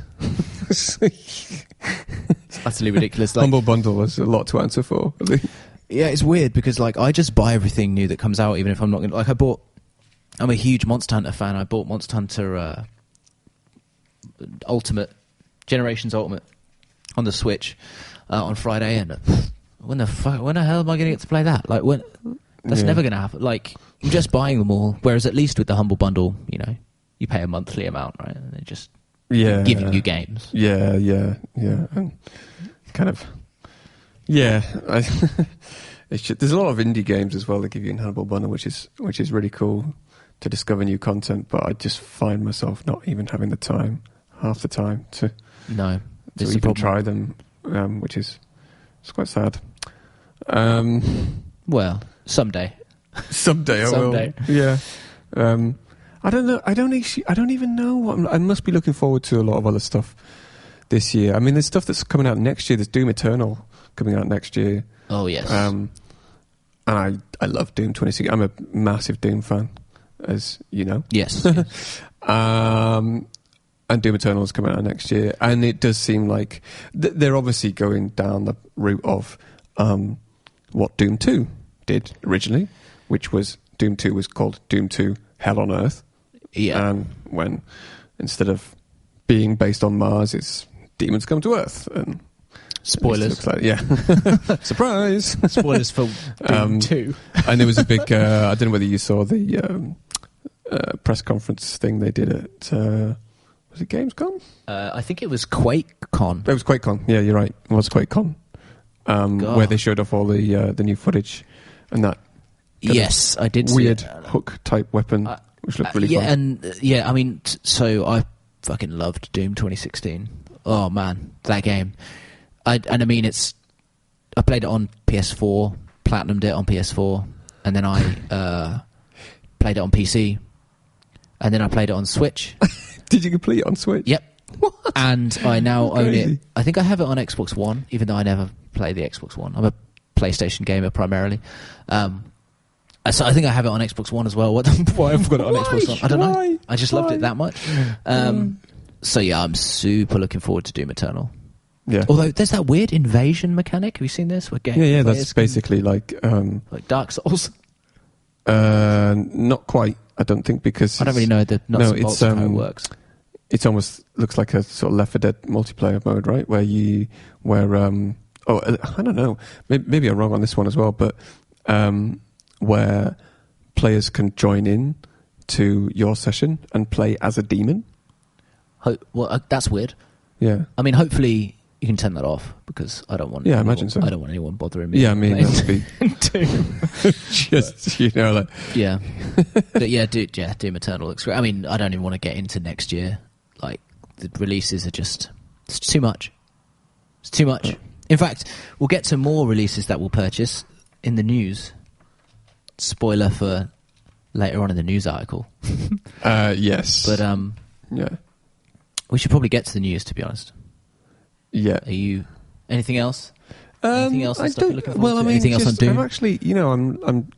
It's utterly ridiculous. Like, Humble Bundle is a lot to answer for. I think. Yeah, it's weird because like I just buy everything new that comes out, even if I'm not going to... Like I'm a huge Monster Hunter fan. I bought Monster Hunter Ultimate, Generations Ultimate on the Switch on Friday, and when the hell am I going to get to play that? Like, that's never going to happen. Like, I'm just buying them all. Whereas at least with the Humble Bundle, you pay a monthly amount, right? And they just giving you games. Yeah, and kind of there's a lot of indie games as well that give you an Humble Bundle, which is really cool to discover new content. But I just find myself not even having the time, half the time, to even try them. Which is quite sad. Well, someday I will. Yeah. I don't know. I don't even know what I must be looking forward to. A lot of other stuff this year. I mean, there's stuff that's coming out next year. There's Doom Eternal coming out next year. Oh, yes. And I love Doom 2016. I'm a massive Doom fan, as you know. Yes. And Doom Eternal is coming out next year. And it does seem like they're obviously going down the route of what Doom 2 did originally, which was Doom 2 was called Doom 2 Hell on Earth. Yeah. And when instead of being based on Mars, it's demons come to Earth. And spoilers. Like, yeah. Surprise. Spoilers for Doom 2. And there was a big, I don't know whether you saw the press conference thing they did at, was it Gamescom? I think it was QuakeCon. It was QuakeCon. Yeah, you're right. It was QuakeCon. Where they showed off all the new footage and that. Yes, I did weird see it. hook type weapon, which looked really fun. And I mean, so I fucking loved Doom 2016. Oh man, that game. I mean, I played it on PS4, platinumed it on PS4, and then I played it on PC, and then I played it on Switch. Did you complete it on Switch? Yep. What? And I now own Crazy. it. I think I have it on Xbox One, even though I never play the Xbox One. I'm a PlayStation gamer primarily. So I think I have it on Xbox One as well. Why I've got it on Xbox One? I don't know. I just loved it that much. So yeah, I'm super looking forward to Doom Eternal. Yeah. Although there's that weird invasion mechanic. Have you seen this? Where Yeah, that's basically like Dark Souls. Not quite, I don't think, because I don't really know the nuts and bolts of how it works. It almost looks like a sort of Left 4 Dead multiplayer mode, right? Where I don't know, maybe I'm wrong on this one as well, but where players can join in to your session and play as a demon. That's weird. Yeah. I mean, hopefully you can turn that off, because I don't want. Yeah, I imagine so. I don't want anyone bothering me. Yeah, I mean, that would be Doom. just like. Yeah, but Doom Eternal looks great. I mean, I don't even want to get into next year. Like, the releases are just, it's too much. It's too much. In fact, we'll get to more releases that we'll purchase in the news. Spoiler for later on in the news article. Yes. But yeah. We should probably get to the news, to be honest. Yeah. Are you anything else? Anything else? I don't, you're looking forward well, to? I mean, anything else on Doom? I'm actually,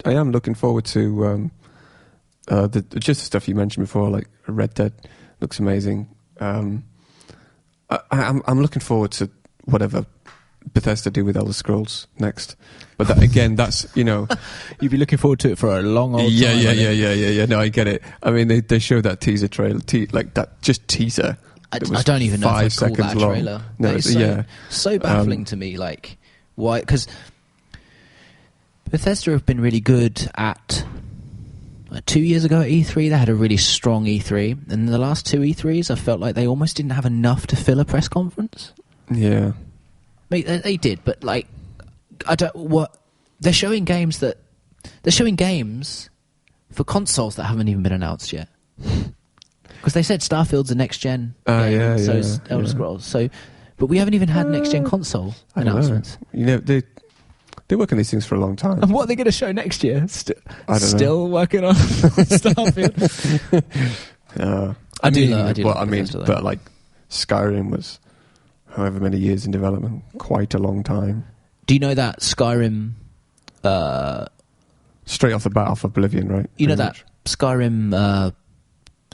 I am looking forward to just the stuff you mentioned before, like Red Dead looks amazing. I'm looking forward to whatever Bethesda do with Elder Scrolls next. But that, again, that's, you'd be looking forward to it for a long old time. Yeah. No, I get it. I mean, they showed that teaser trailer, like that just teaser. I don't even know 5 if I'd call seconds that a long. trailer. No, that is so baffling to me. Like, why? Because Bethesda have been really good at. 2 years ago at E3, they had a really strong E3, and in the last 2 E3s, I felt like they almost didn't have enough to fill a press conference. Yeah, I mean, they did, but like, they're showing games for consoles that haven't even been announced yet. Because they said Starfield's a next gen game, so is Elder Scrolls. So, but we haven't even had next gen console announcements. They work on these things for a long time. And what are they going to show next year? I don't know. Still working on Starfield. I do. But like Skyrim was however many years in development, quite a long time. Do you know that Skyrim? Straight off the bat, off Oblivion, right? You know that Skyrim.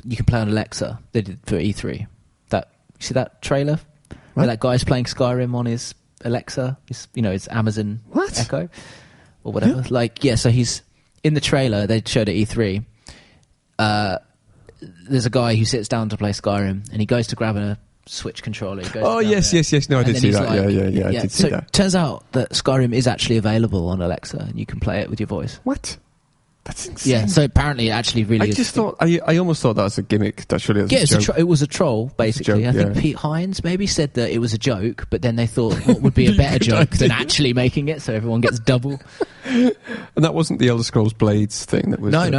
You can play on Alexa. They did for E3. You see that trailer? Where that guy's playing Skyrim on his Alexa, his Amazon Echo or whatever. Yeah. So he's in the trailer. They showed at E3. There's a guy who sits down to play Skyrim, and he goes to grab a Switch controller. Yes. No, I did see that. I did see that. Turns out that Skyrim is actually available on Alexa, and you can play it with your voice. What? That's insane. Yeah, so apparently it actually really is. I almost thought that was a gimmick. That surely was a joke. It was a troll, basically. I think Pete Hines maybe said that it was a joke, but then they thought, what would be a better joke than actually making it, so everyone gets double. And that wasn't the Elder Scrolls Blades thing that was No. It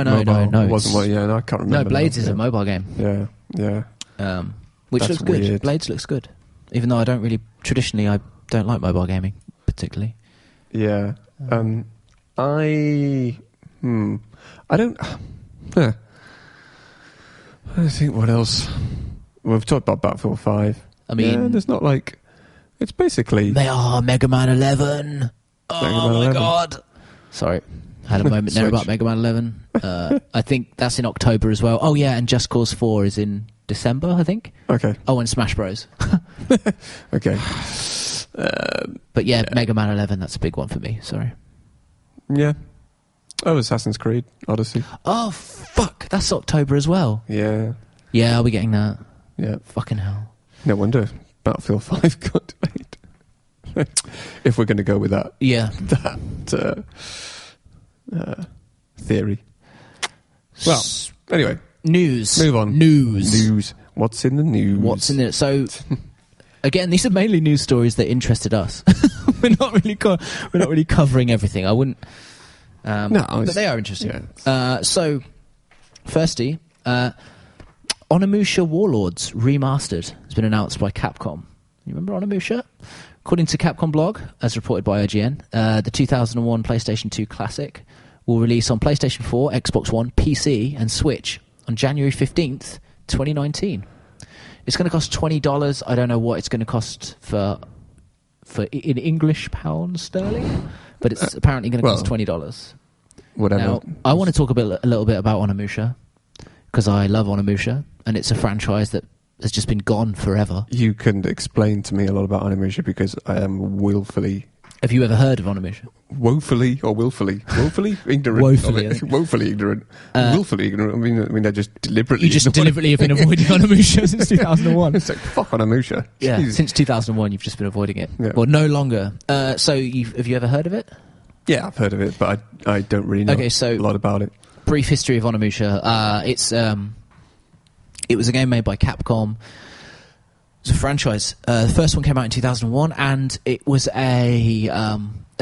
wasn't what, I can't remember. No, Blades is a mobile game. Yeah. Which That's looks good. weird. Blades looks good. Even though I don't like mobile gaming, particularly. Yeah. I don't. I think what else. We've talked about Battlefield 5. I mean, there's not like... It's basically... They are Mega Man 11. Oh, Mega Man my 11. God. Sorry. Had a moment there about Mega Man 11. I think that's in October as well. Oh, yeah, and Just Cause 4 is in December, I think. Okay. Oh, and Smash Bros. Okay. But yeah, Mega Man 11, that's a big one for me. Sorry. Yeah. Oh, Assassin's Creed Odyssey. Oh, fuck. That's October as well. Yeah. Yeah, I'll be getting that. Yeah. Fucking hell. No wonder Battlefield 5 got delayed. If we're going to go with that. Yeah. That theory. Well, anyway. News. Move on. News. What's in the news? What's in it? So, again, these are mainly news stories that interested us. we're not really covering everything. I wouldn't. But they are interesting. Yeah. So, firstly, Onimusha Warlords Remastered has been announced by Capcom. You remember Onimusha? According to Capcom blog, as reported by IGN, the 2001 PlayStation 2 classic will release on PlayStation 4, Xbox One, PC, and Switch on January 15th, 2019. It's going to cost $20. I don't know what it's going to cost for in English pounds sterling, but it's apparently going to cost $20. Whatever. Now, I want to talk a little bit about Onimusha, because I love Onimusha, and it's a franchise that has just been gone forever. You can explain to me a lot about Onimusha because I am willfully... Have you ever heard of Onimusha? Willfully ignorant. Woefully ignorant. Willfully ignorant. I mean, they're just deliberately... You just deliberately have been avoiding Onimusha since 2001. It's like, fuck Onimusha. Yeah, Jeez. since 2001 you've just been avoiding it. Yeah. Well, no longer. So have you ever heard of it? Yeah, I've heard of it, but I don't really know a lot about it. Brief history of Onimusha. It was a game made by Capcom. It's a franchise. The first one came out in 2001, and it was a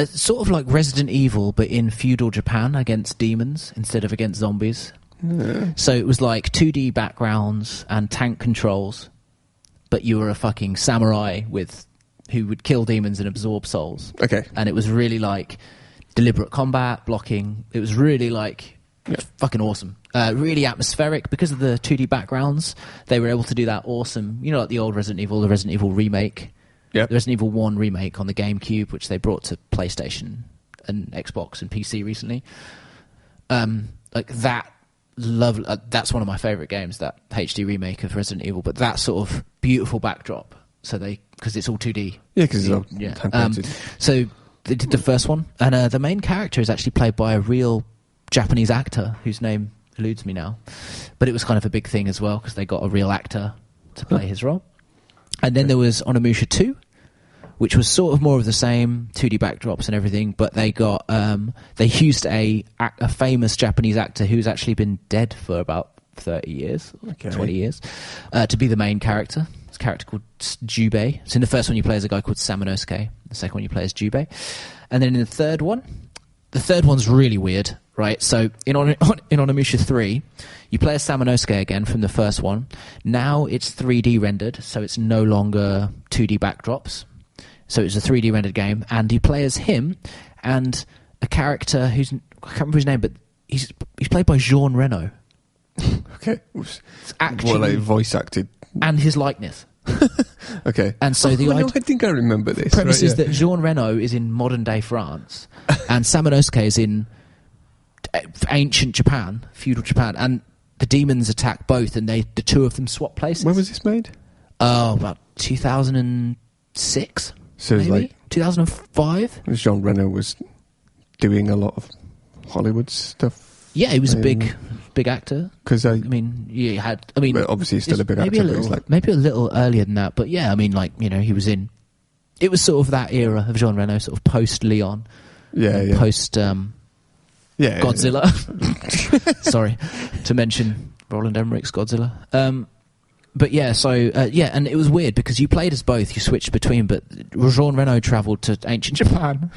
sort of like Resident Evil, but in feudal Japan against demons instead of against zombies. Yeah. So it was like 2D backgrounds and tank controls, but you were a fucking samurai who would kill demons and absorb souls. Okay. And it was really like deliberate combat, blocking. It was really like... Yeah. Fucking awesome. Really atmospheric. Because of the 2D backgrounds, they were able to do that awesome, like the old Resident Evil, the Resident Evil remake. Yep. The Resident Evil 1 remake on the GameCube, which they brought to PlayStation and Xbox and PC recently. Like that, that's one of my favourite games, that HD remake of Resident Evil, but that sort of beautiful backdrop. So because it's all 2D. Yeah, because it's all hand-painted. So they did the first one, and the main character is actually played by a real Japanese actor whose name eludes me now, but it was kind of a big thing as well because they got a real actor to play his role. And then there was Onimusha 2, which was sort of more of the same 2D backdrops and everything, but they got they used a famous Japanese actor who's actually been dead for about 30 years, 20 years, to be the main character. It's a character called Jubei. So in the first one you play as a guy called Samanosuke, the second one you play as Jubei, and then in the third one's really weird. Right, so in Onimusha 3, you play as Samanosuke again from the first one. Now it's 3D rendered, so it's no longer 2D backdrops. So it's a 3D rendered game, and you play as him and a character I can't remember his name, but he's played by Jean Reno. Okay, it's actually, well, they voice acted, and his likeness. Okay, and so I think I remember this. The premise is that Jean Reno is in modern day France, and Samanosuke is in ancient Japan, feudal Japan, and the demons attack both, and the two of them swap places. When was this made? About 2006. So maybe? like 2005. Jean Reno was doing a lot of Hollywood stuff. Yeah, he was a big actor. Because but obviously he's still a big actor. Maybe a little earlier than that, but yeah, he was in. It was sort of that era of Jean Reno, sort of post Leon. Yeah. Post. Godzilla. Yeah. Sorry to mention Roland Emmerich's Godzilla. But yeah, and it was weird because you played as both, you switched between, but Jean Reno travelled to ancient Japan.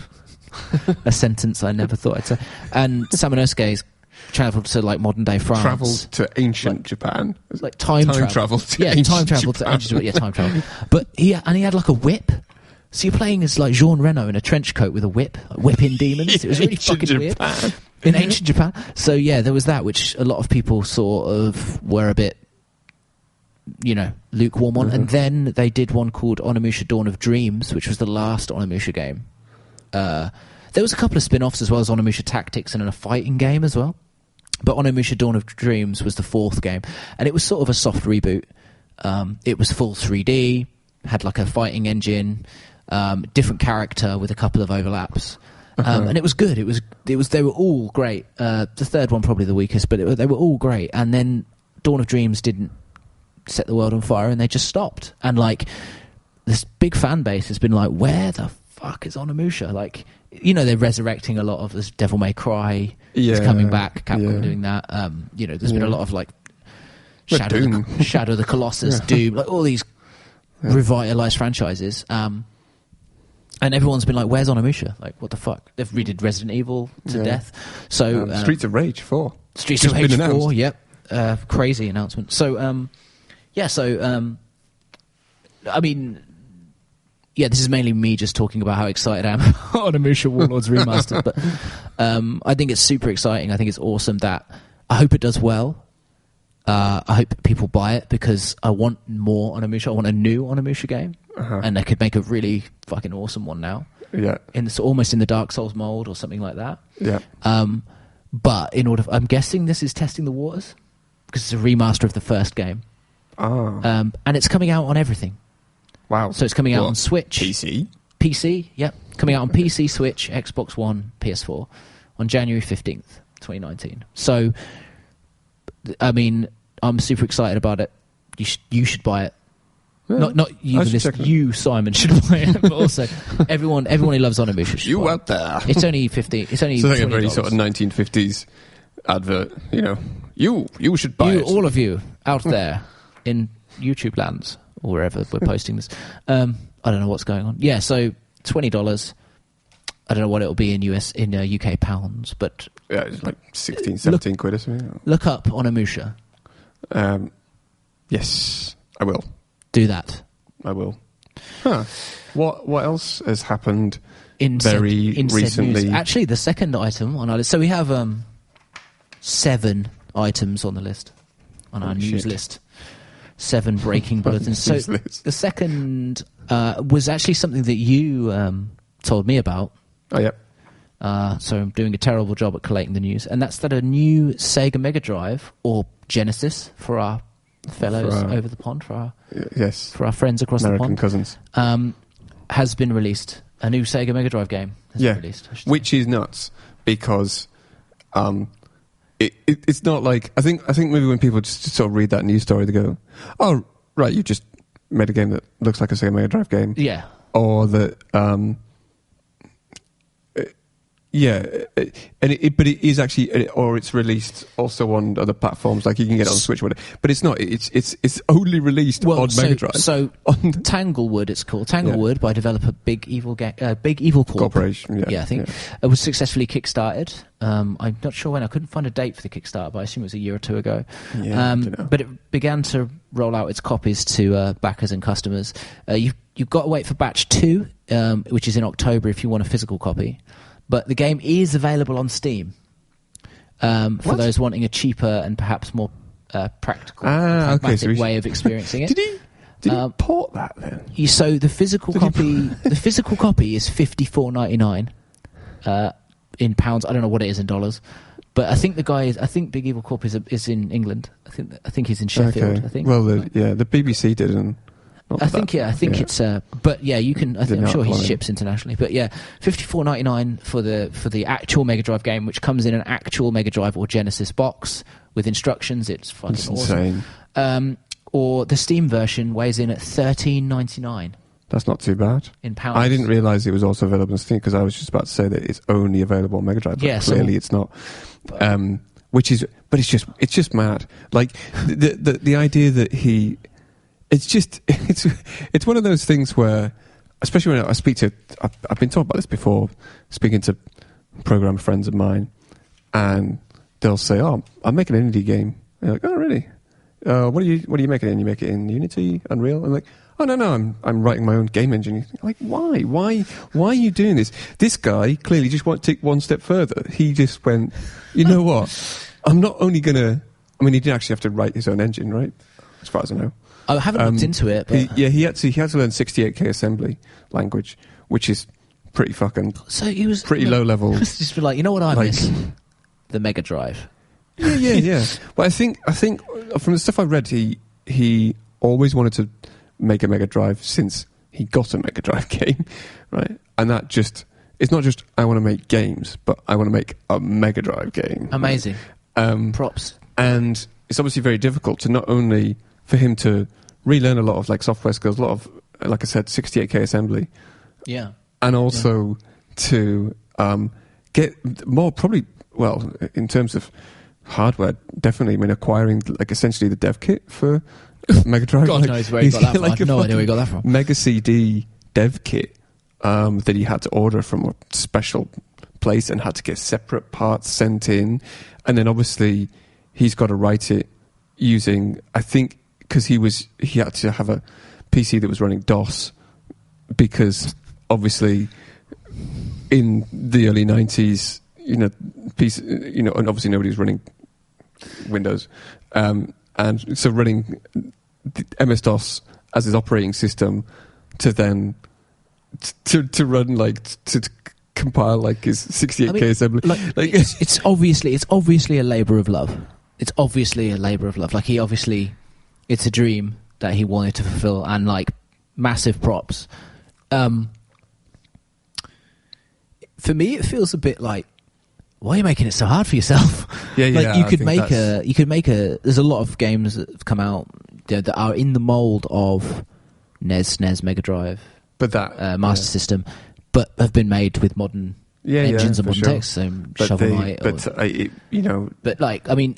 A sentence I never thought I'd say. And Samanosuke's travelled to like modern day France. Travelled to ancient Japan. Like time travel. Time travel to ancient Japan. Yeah, time travel. But he had like a whip. So you're playing as like Jean Reno in a trench coat with a whip, whipping demons. It was really fucking weird. In ancient Japan. So yeah, there was that, which a lot of people sort of were a bit lukewarm on. And then they did one called Onimusha Dawn of Dreams, which was the last Onimusha game. There was a couple of spin-offs as well as Onimusha Tactics and a fighting game as well. But Onimusha Dawn of Dreams was the fourth game, and it was sort of a soft reboot. It was full 3D, had like a fighting engine, different character with a couple of overlaps, and it was good. They were all great. The third one probably the weakest, but they were all great. And then Dawn of Dreams didn't set the world on fire, and they just stopped. And like this big fan base has been like, where the fuck is Onimusha? Like, they're resurrecting a lot of this Devil May Cry. It's coming back. Capcom doing that. There's been a lot of like Shadow the Colossus, Doom, like all these revitalized franchises. And everyone's been like, where's Onimusha? Like, what the fuck? They've redid Resident Evil to death. So Streets of Rage 4. Streets of Rage 4, yep. Crazy announcement. So, I mean, this is mainly me just talking about how excited I am on Onimusha Warlords Remastered. But I think it's super exciting. I think it's awesome that I hope it does well. I hope people buy it because I want more Onimusha. I want a new Onimusha game. And they could make a really fucking awesome one now. Yeah. Almost in the Dark Souls mold or something like that. Yeah. But I'm guessing this is testing the waters because it's a remaster of the first game. Oh. And it's coming out on everything. Wow. So it's coming out on Switch. PC, yep. Coming out on PC, Switch, Xbox One, PS4 on January 15th, 2019. So, I mean, I'm super excited about it. You should buy it. Yeah. Not you, you, Simon, should buy it, but also everyone who loves Onimusha should buy out there. It's only 15. It's only so like a very sort of 1950s advert. You should buy it. All of you out there in YouTube lands or wherever we're posting this. I don't know what's going on. Yeah, so $20. I don't know what it'll be in UK pounds, but yeah, it's like 16, 17 quid or something. Look up Onimusha. Yes, I will. Do that. I will. Huh. What else has happened very recently? Actually, the second item on our list. So we have 7 items on the list, on our news list. 7 breaking bulletins. So the second was actually something that you told me about. Oh, yep. So I'm doing a terrible job at collating the news. And that's that a new Sega Mega Drive, or Genesis for our fellows over the pond, for our friends across American the pond. cousins, has been released. A new Sega Mega Drive game has been released. Which is nuts because it's not like I think maybe when people just sort of read that news story, they go, "Oh, right, you just made a game that looks like a Sega Mega Drive game." Yeah. Or that, but it is actually, or it's released also on other platforms, like you can get it on Switch, but it's not. It's only released on Mega Drive. So Tanglewood, it's called Tanglewood by developer Big Evil Corporation. Yeah, I think it was successfully kickstarted. I'm not sure when. I couldn't find a date for the Kickstarter, but I assume it was a year or two ago. Yeah, but it began to roll out its copies to backers and customers. You've got to wait for batch 2, which is in October if you want a physical copy. But the game is available on Steam for those wanting a cheaper and perhaps more practical, pragmatic way of experiencing it. Did he port that then? So the physical copy is $54.99 in pounds. I don't know what it is in dollars, but I think Big Evil Corp is in England. I think he's in Sheffield. Okay. I think. Well, the BBC did, and I think it's. But yeah, you can. I'm sure he ships internationally. But yeah, $54.99 for the actual Mega Drive game, which comes in an actual Mega Drive or Genesis box with instructions. It's fucking awesome. Insane. Or the Steam version weighs in at $13.99. That's not too bad. In pounds. I didn't realise it was also available on Steam because I was just about to say that it's only available on Mega Drive. But clearly it's not. But it's just mad. Like the idea that he. It's one of those things where, especially when I speak to, I've been talking about this before, speaking to programmer friends of mine, and they'll say, "Oh, I'm making an indie game." And they're like, "Oh, really? What are you making? And you make it in Unity, Unreal?" I'm like, "Oh no, I'm writing my own game engine." You think, like, why are you doing this? This guy clearly just wants to take one step further. He just went, you know what? I'm not only gonna. I mean, he didn't actually have to write his own engine, right? As far as I know. I haven't looked into it. But he had to learn 68k assembly language, which is pretty fucking. So he was pretty low level. Just be like, you know what I miss? The Mega Drive. Yeah. Well, I think from the stuff I read, he always wanted to make a Mega Drive since he got a Mega Drive game, right? And that it's not just I want to make games, but I want to make a Mega Drive game. Amazing. Props. And it's obviously very difficult to not only for him to relearn a lot of like software skills, a lot of, like I said, 68k assembly. Yeah. And also to get more, probably, well, in terms of hardware, definitely, I mean, acquiring like essentially the dev kit for Mega Drive. God knows where he got that from. I have no idea where he got that from. Mega CD dev kit that he had to order from a special place and had to get separate parts sent in. And then obviously he's got to write it using, I think, because he had to have a PC that was running DOS, because obviously in the early 90s, and obviously nobody was running Windows, and so running MS-DOS as his operating system to then to run to compile like his 68k assembly. Like it's obviously a labour of love. It's obviously a labour of love. Like it's a dream that he wanted to fulfill, and like massive props. For me, it feels a bit like, why are you making it so hard for yourself? Yeah. You could make a. There's a lot of games that have come out that are in the mould of NES, SNES, Mega Drive, but that Master System, but have been made with modern engines and modern tech. So Shovel Knight, But like, I mean,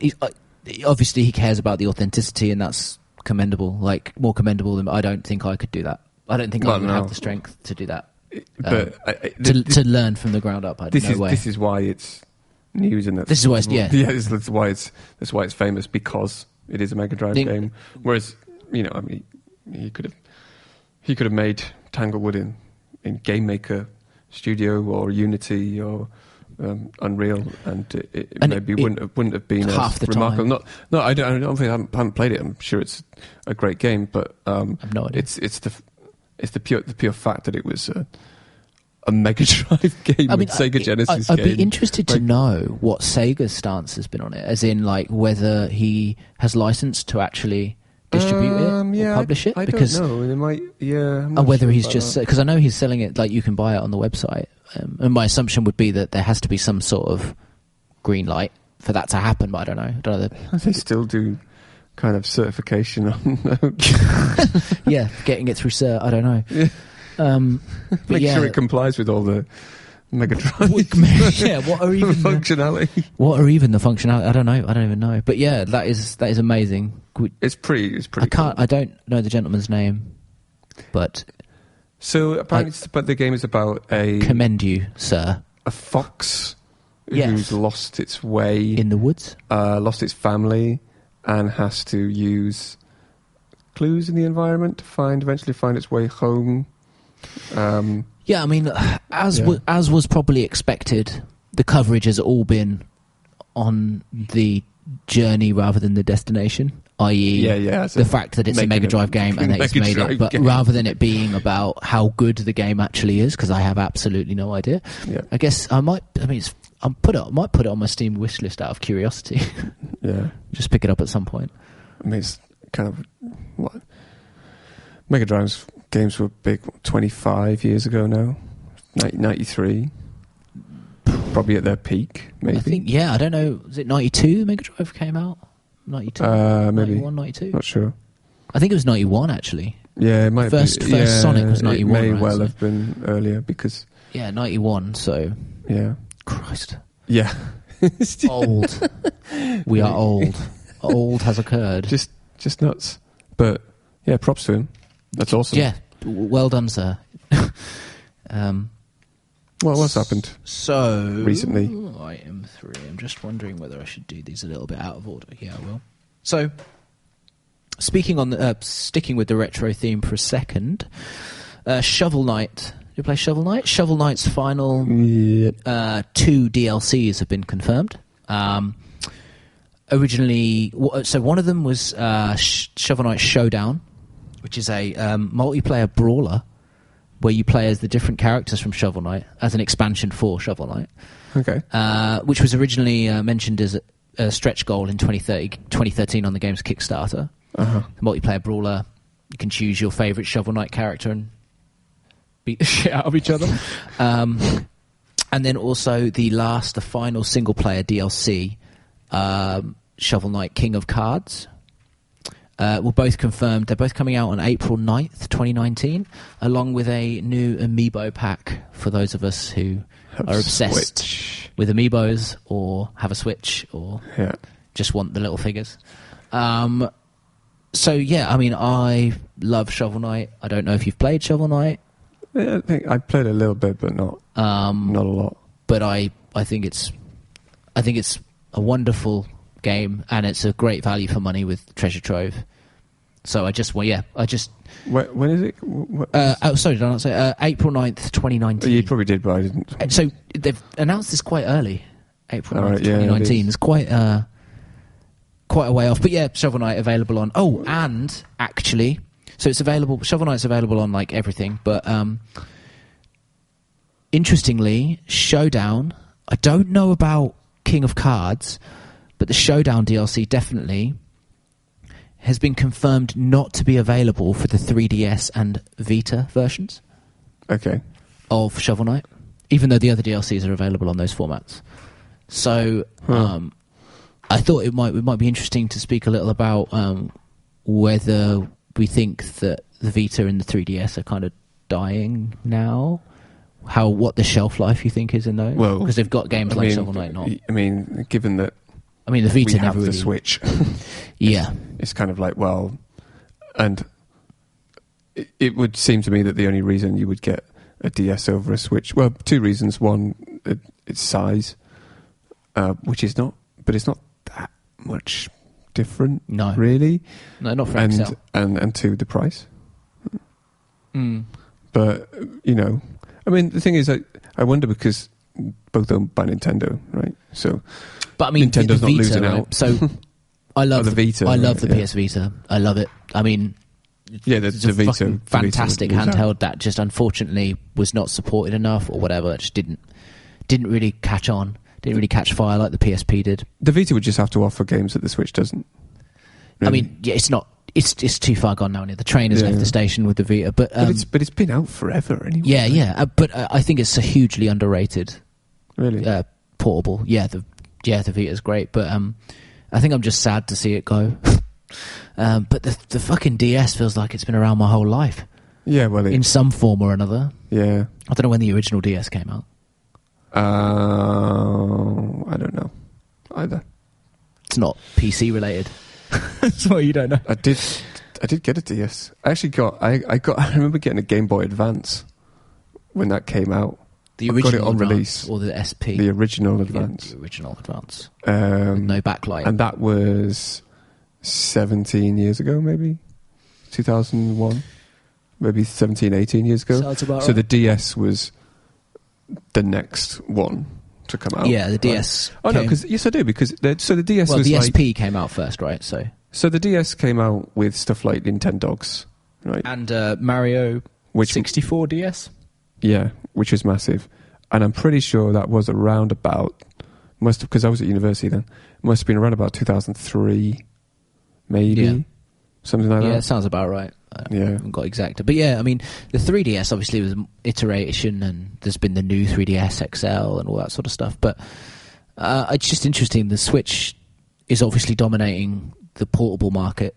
obviously he cares about the authenticity, and that's commendable. Like more commendable than I don't think I could do that. I don't think I would have the strength to do that. But to learn from the ground up, this is why it's news, and this is why it's that's why it's famous, because it is a Mega Drive game. Whereas he could have made Tanglewood in Game Maker Studio or Unity or Unreal, and it maybe wouldn't have been half the remarkable. time. No, I don't think I haven't played it. I'm sure it's a great game, but I've no idea. It's the pure fact that it was a Mega Drive game, Sega Genesis game. I'd be interested to know what Sega's stance has been on it, as in like whether he has license to actually distribute it or publish it. I because don't know. They might, or whether he's just, because I know he's selling it, like you can buy it on the website, and my assumption would be that there has to be some sort of green light for that to happen, but I don't know. They still do kind of certification on getting it through cert, I don't know. Make sure it complies with all the Mega Drive what are even functionality. What are even the functionality? I don't know. I don't even know. But yeah, that is amazing. It's pretty I don't know the gentleman's name, but so apparently but the game is about commend you, sir. A fox who's lost its way in the woods, lost its family, and has to use clues in the environment to eventually find its way home. I mean, as was probably expected, the coverage has all been on the journey rather than the destination, i.e. the fact that it's a Mega Drive game and that it's made up, but rather than it being about how good the game actually is, because I have absolutely no idea. I guess I might put it on my Steam wish list out of curiosity. Just pick it up at some point. I mean, it's kind of what Mega Drive's games were big 25 years ago now, 93, probably at their peak, maybe. I think, I don't know, was it 92 Mega Drive came out? 92? Maybe. 91, 92? Not sure. I think it was 91, actually. Yeah, it might be. First Sonic was 91, It may well have been earlier, because... Yeah, 91, so... Yeah. Christ. Yeah. Old. We are old. Old has occurred. Just nuts. But, yeah, props to him. That's awesome. Yeah, well done, sir. Well, what's happened? So recently, item 3. I'm just wondering whether I should do these a little bit out of order. Yeah, I will. So, sticking with the retro theme for a second, Shovel Knight. Did you play Shovel Knight? Shovel Knight's final 2 DLCs have been confirmed. Originally, so one of them was Shovel Knight Showdown, which is a multiplayer brawler where you play as the different characters from Shovel Knight as an expansion for Shovel Knight. Okay. Which was originally mentioned as a stretch goal in 2013 on the game's Kickstarter. Uh-huh. The multiplayer brawler, you can choose your favourite Shovel Knight character and beat the shit out of each other. And then also the final single-player DLC, Shovel Knight King of Cards, were both confirmed. They're both coming out on April 9th, 2019, along with a new amiibo pack for those of us who are obsessed with amiibos or have a Switch or just want the little figures. So, yeah, I mean, I love Shovel Knight. I don't know if you've played Shovel Knight. Yeah, I think I played a little bit, but not a lot. But I think it's a wonderful game, and it's a great value for money with Treasure Trove. So when is it? Sorry, did I not say April 9th, 2019? You probably did, but I didn't. So they've announced this quite early, April 9th, 2019. Yeah, it's quite a way off. But yeah, Shovel Knight available on. Oh, and actually, so it's available. Shovel Knight's available on like everything, but interestingly, Showdown. I don't know about King of Cards, but the Showdown DLC definitely has been confirmed not to be available for the 3DS and Vita versions. Okay. Of Shovel Knight, even though the other DLCs are available on those formats. So I thought it might be interesting to speak a little about whether we think that the Vita and the 3DS are kind of dying now. What the shelf life you think is in those? Well, because they've got games like Shovel Knight. I mean, given that. I mean, the Vita we never have really... the Switch. Yeah. It's kind of like, well, and it would seem to me that the only reason you would get a DS over a Switch, well, two reasons. One, its size, which is not, but it's not that much different. No, really. No, not for Excel. And two, the price. Mm. But I mean, the thing is, I wonder because both owned by Nintendo, right? So. But I mean, Nintendo's the not Vita, losing right? out. So I love the Vita. I love the PS Vita. I love it. I mean, it's a Vita, fantastic the Vita handheld that just unfortunately was not supported enough or whatever. It just didn't really catch on. Didn't really catch fire like the PSP did. The Vita would just have to offer games that the Switch doesn't. Really. I mean, yeah, it's not. It's too far gone now. The train has left the station with the Vita, but it's been out forever anyway. Yeah. But I think it's a hugely underrated. Really, portable. Yeah, the Vita's great, but I think I'm just sad to see it go. But the fucking DS feels like it's been around my whole life. Yeah, well, in some form or another. Yeah, I don't know when the original DS came out. I don't know either. It's not PC related. That's what you don't know. I did get a DS. I actually I remember getting a Game Boy Advance when that came out. The original got it on Advance release, or the SP? The original Advance. Yeah, the original Advance. With no backlight. And that was 17 years ago, maybe 2001, maybe 17, 18 years ago. Sounds about so right. The DS was the next one to come out. Yeah, the DS. Right? Oh no, yes I do, because the DS was the like, SP came out first, right? So the DS came out with stuff like Nintendogs, right? And Mario 64 DS. Yeah, which was massive, and I'm pretty sure that was around about because I was at university then. Must have been around about 2003, maybe something like that. Yeah, sounds about right. I haven't got exact, but yeah, I mean, the 3DS obviously was an iteration, and there's been the new 3DS XL and all that sort of stuff. But it's just interesting. The Switch is obviously dominating the portable market,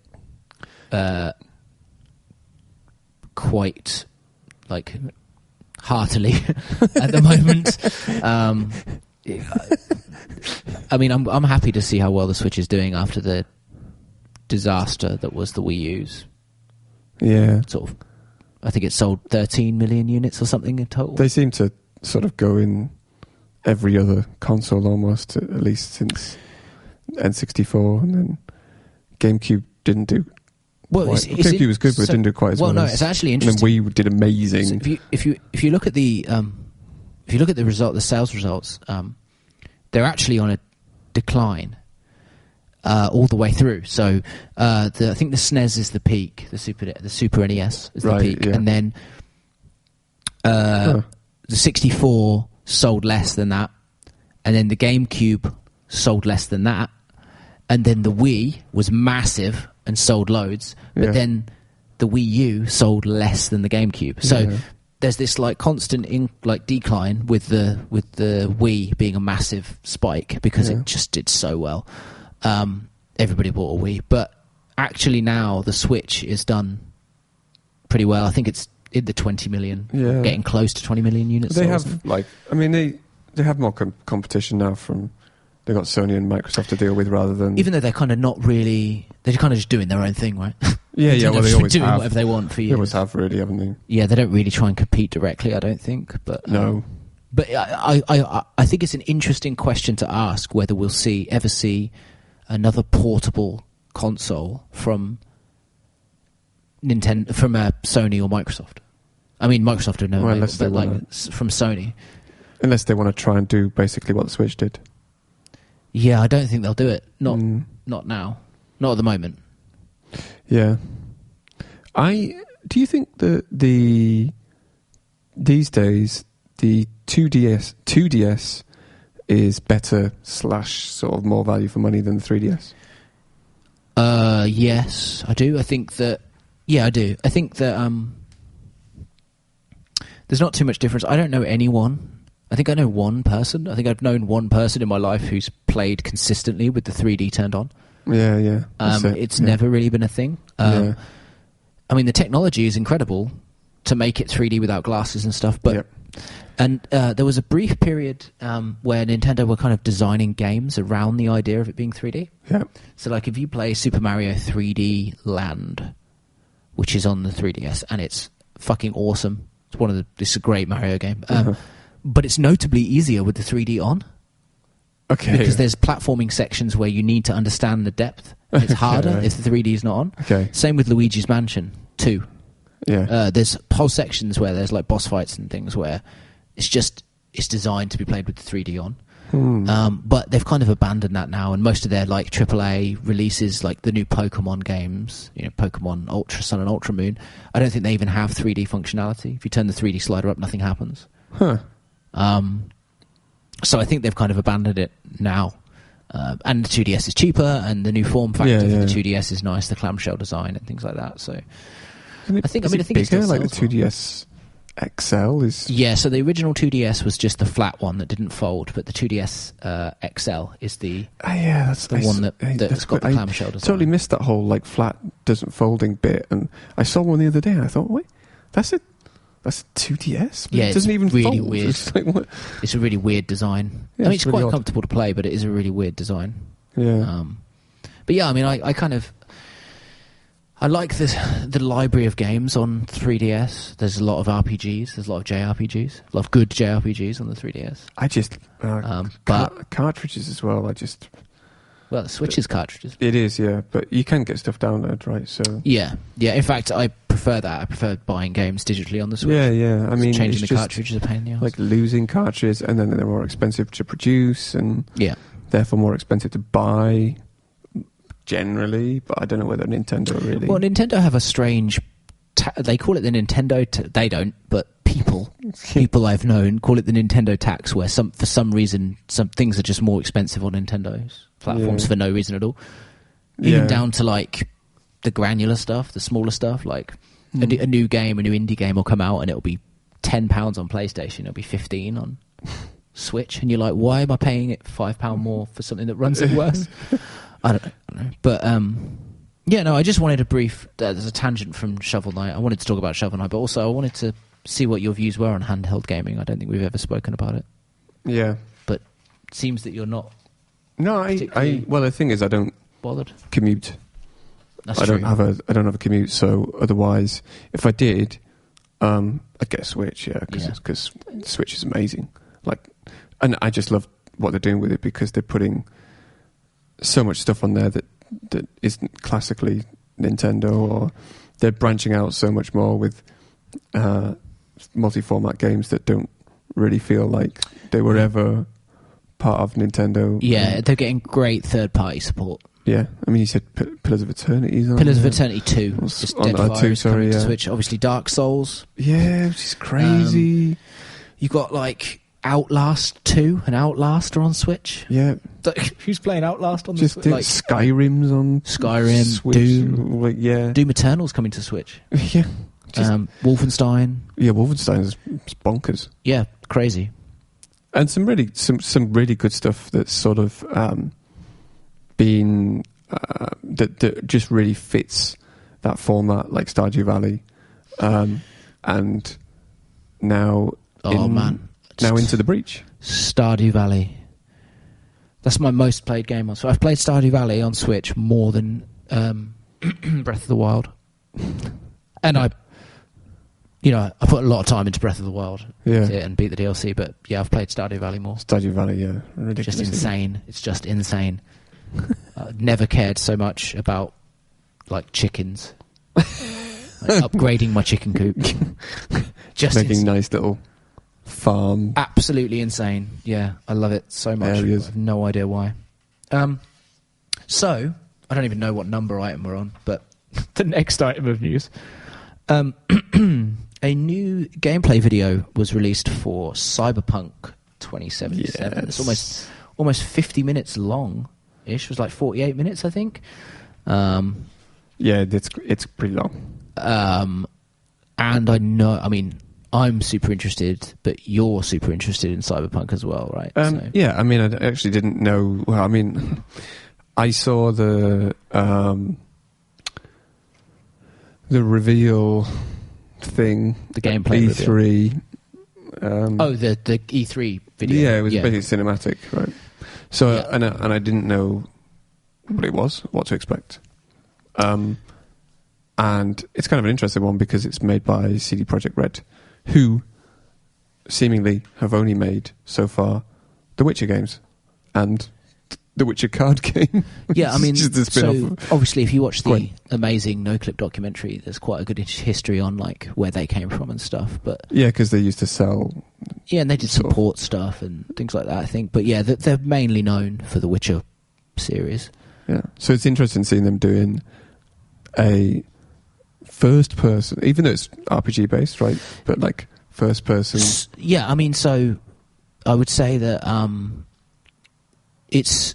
quite like heartily at the moment. I mean, I'm happy to see how well the Switch is doing after the disaster that was the Wii U's. Yeah, I think it sold 13 million units or something in total. They seem to sort of go in every other console almost, at least since N64, and then GameCube didn't do. Well, GameCube was good, but it didn't do quite as well. Well, no, it's actually interesting. And then Wii did amazing. So if you look at the the sales results, they're actually on a decline. all the way through. So I think the SNES is the peak, the Super NES is the peak, and then the 64 sold less than that, and then the GameCube sold less than that, and then the Wii was massive and sold loads, but then the Wii U sold less than the GameCube. So there's this like constant decline with the Wii being a massive spike because it just did so well. Everybody bought a Wii, but actually now the Switch is done pretty well. I think it's in the 20 million, getting close to 20 million units. They have they have more competition now from. They've got Sony and Microsoft to deal with rather than... Even though they're kind of not really... They're kind of just doing their own thing, right? Yeah, well, they always doing have. Whatever they want for you. They always have, really, haven't they? Yeah, they don't really try and compete directly, I don't think. But no. But I think it's an interesting question to ask whether we'll ever see another portable console from Nintendo, from Sony or Microsoft. I mean, Microsoft don't know, from Sony. Unless they want to try and do basically what the Switch did. Yeah, I don't think they'll do it. Not now. Not at the moment. Yeah. Do you think that these days the 2DS is better / sort of more value for money than the 3DS? Yes, I do. I think that... Yeah, I do. I think that there's not too much difference. I don't know anyone... I think I know one person. I think I've known one person in my life who's played consistently with the 3D turned on. Yeah. It's never really been a thing. I mean, the technology is incredible to make it 3D without glasses and stuff. But and there was a brief period where Nintendo were kind of designing games around the idea of it being 3D. Yeah. So, like, if you play Super Mario 3D Land, which is on the 3DS, and it's fucking awesome. It's a great Mario game. But it's notably easier with the 3D on. Okay. Because there's platforming sections where you need to understand the depth. And it's harder if the 3D is not on. Okay. Same with Luigi's Mansion 2. Yeah. There's whole sections where there's like boss fights and things where it's designed to be played with the 3D on. But they've kind of abandoned that now, and most of their like AAA releases, like the new Pokemon games, Pokemon Ultra Sun and Ultra Moon, I don't think they even have 3D functionality. If you turn the 3D slider up, nothing happens. Huh. So I think they've kind of abandoned it now. And the 2DS is cheaper, and the new form factor for the 2DS is nice, the clamshell design and things like that. So I think it's bigger, like the 2DS XL is. Yeah, so the original 2DS was just the flat one that didn't fold, but the 2DS XL is the that's the one that's got the clamshell design. Totally missed that whole like flat doesn't folding bit, and I saw one the other day, and I thought, wait, that's a 2DS? Yeah, it doesn't even really fold. Weird. It's like, what? It's a really weird design. Yeah, I mean, it's really quite odd. comfortable to play, but it is a really weird design. Yeah. But yeah, I mean, I like the library of games on 3DS. There's a lot of RPGs. There's a lot of JRPGs. A lot of good JRPGs on the 3DS. I just... but cartridges as well, Well, the Switch is cartridges. It is, yeah, but you can get stuff downloaded, right? So yeah. In fact, I prefer that. I prefer buying games digitally on the Switch. Yeah. I mean, changing the cartridge is a pain in the ass. Like losing cartridges, and then they're more expensive to produce, and therefore more expensive to buy. Generally, but I don't know whether Nintendo really. Well, Nintendo have a strange. They call it the Nintendo. They don't, but people I've known call it the Nintendo tax, where for some reason some things are just more expensive on Nintendo's platforms for no reason at all. Even down to like the granular stuff, the smaller stuff, like a new game, a new indie game will come out and it'll be £10 on PlayStation, it'll be 15 on Switch, and you're like, why am I paying it £5 more for something that runs it worse? I don't know. But I just wanted a brief. There's a tangent from Shovel Knight. I wanted to talk about Shovel Knight, but also I wanted to see what your views were on handheld gaming. I don't think we've ever spoken about it. Yeah, but it seems that you're not. No, well, the thing is, I don't bothered commute. That's I true. I don't have a commute. So otherwise, if I did, I'd get a Switch. Yeah, because Switch is amazing. Like, and I just love what they're doing with it because they're putting so much stuff on there that isn't classically Nintendo, or they're branching out so much more with multi-format games that don't really feel like they were ever part of Nintendo. Yeah, they're getting great third-party support. Yeah, I mean, you said Pillars of Eternity's on Pillars of there. Eternity 2. On- Just on- Deadfire 2, is sorry, coming to yeah. Switch. Obviously, Dark Souls. Yeah, which is crazy. You've got, like, Outlast 2 and Outlast are on Switch. Yeah, Who's playing Outlast on the just Switch? Like, Skyrim's on Skyrim, Switch. Doom. Like, yeah, Doom Eternal's coming to Switch. yeah, just, Wolfenstein. yeah. Wolfenstein is bonkers, Yeah, crazy. and some really good stuff that's sort of been that just really fits that format, like Stardew Valley, and now now Into the Breach. Stardew Valley. That's my most played game on. So I've played Stardew Valley on Switch more than Breath of the Wild, and I put a lot of time into Breath of the Wild, and beat the DLC. But yeah, I've played Stardew Valley more. Stardew Valley, yeah, ridiculous. Just insane. It's just insane. Never cared so much about like chickens, like, upgrading my chicken coop. Just making nice little farm. Absolutely insane. Yeah, I love it so much. Areas. I have no idea why. So I don't even know what number item we're on, but the next item of news. A new gameplay video was released for Cyberpunk 2077. Yes. It's almost 50 minutes long. Ish. It was like 48 minutes, I think. Yeah, it's pretty long. And I mean, I'm super interested, but you're super interested in Cyberpunk as well, right? Yeah, I mean, I actually didn't know. Well, I mean, I saw the reveal thing, the gameplay E3. The E3 video. Yeah, it was basically cinematic, right? So, Yeah. and I didn't know what it was, what to expect. And it's kind of an interesting one because it's made by CD Projekt Red, who seemingly have only made so far The Witcher games and The Witcher card game. Yeah, I mean, just a spin-off so obviously if you watch the Gwent. amazing No-Clip documentary, there's quite a good history on like where they came from and stuff. But yeah, because they used to sell. yeah, and they did sort of- support stuff and things like that, I think. But yeah, they're mainly known for the Witcher series. Yeah, so it's interesting seeing them doing a first person, even though it's RPG based, right? But like first person. Yeah, I mean, so I would say that it's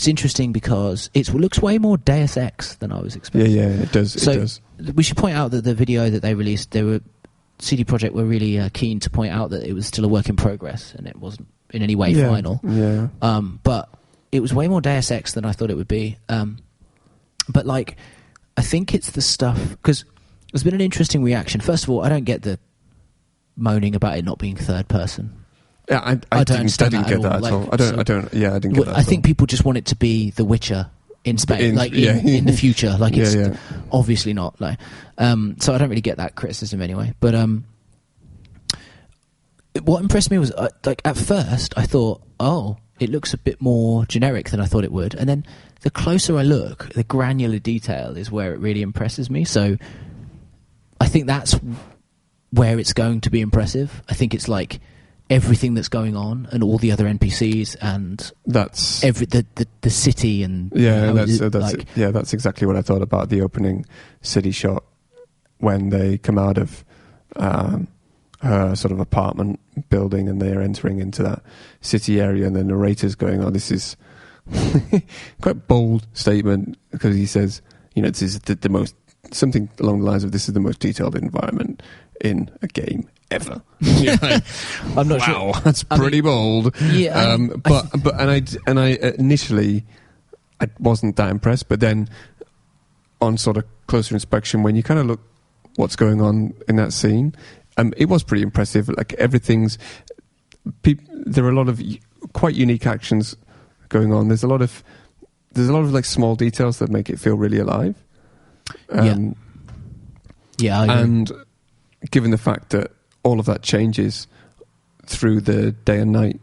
interesting because it looks way more Deus Ex than I was expecting. Yeah, it does. So it does. we should point out that the video that they released, CD Projekt were really keen to point out that it was still a work in progress and it wasn't in any way final. Yeah. But it was way more Deus Ex than I thought it would be. But like, I think it's the stuff because there's been an interesting reaction. First of all, I don't get the moaning about it not being third person. Yeah, I didn't get that at all. I didn't get that. I think people just want it to be The Witcher in space, in the future. Like it's obviously not. Like, so I don't really get that criticism anyway. But what impressed me was like at first I thought, oh, it looks a bit more generic than I thought it would, and then the closer I look, the granular detail is where it really impresses me. So I think that's where it's going to be impressive. I think it's like everything that's going on and all the other NPCs and that's the city and that's exactly what I thought about the opening city shot when they come out of her sort of apartment building and they're entering into that city area and the narrator's going, oh, this is quite bold statement because he says, this is the most, something along the lines of, this is the most detailed environment in a game ever. I'm not sure. Wow, that's pretty bold. Yeah, I initially I wasn't that impressed, but then on sort of closer inspection, when you kind of look what's going on in that scene, it was pretty impressive. Like everything's, there are a lot of quite unique actions going on. There's a lot of like small details that make it feel really alive. I agree. And given the fact that all of that changes through the day and night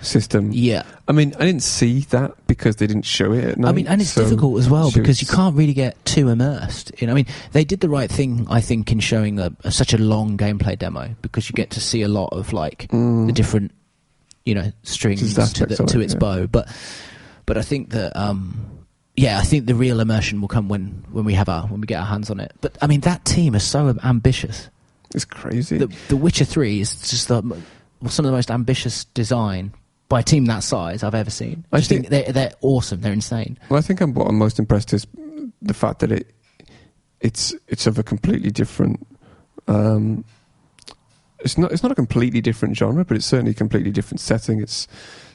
system. Yeah. I mean, I didn't see that because they didn't show it at night. I mean, and it's difficult as well because you can't really get too immersed. I mean, they did the right thing, I think, in showing such a long gameplay demo because you get to see a lot of like the different, strings to its bow. But I think that yeah, I think the real immersion will come when we get our hands on it. But I mean, that team is so ambitious. It's crazy. The Witcher 3 is just some of the most ambitious design by a team that size I've ever seen. I think they're awesome. They're insane. Well, I think what I'm most impressed is the fact that it's of a completely different. It's not a completely different genre, but it's certainly a completely different setting. It's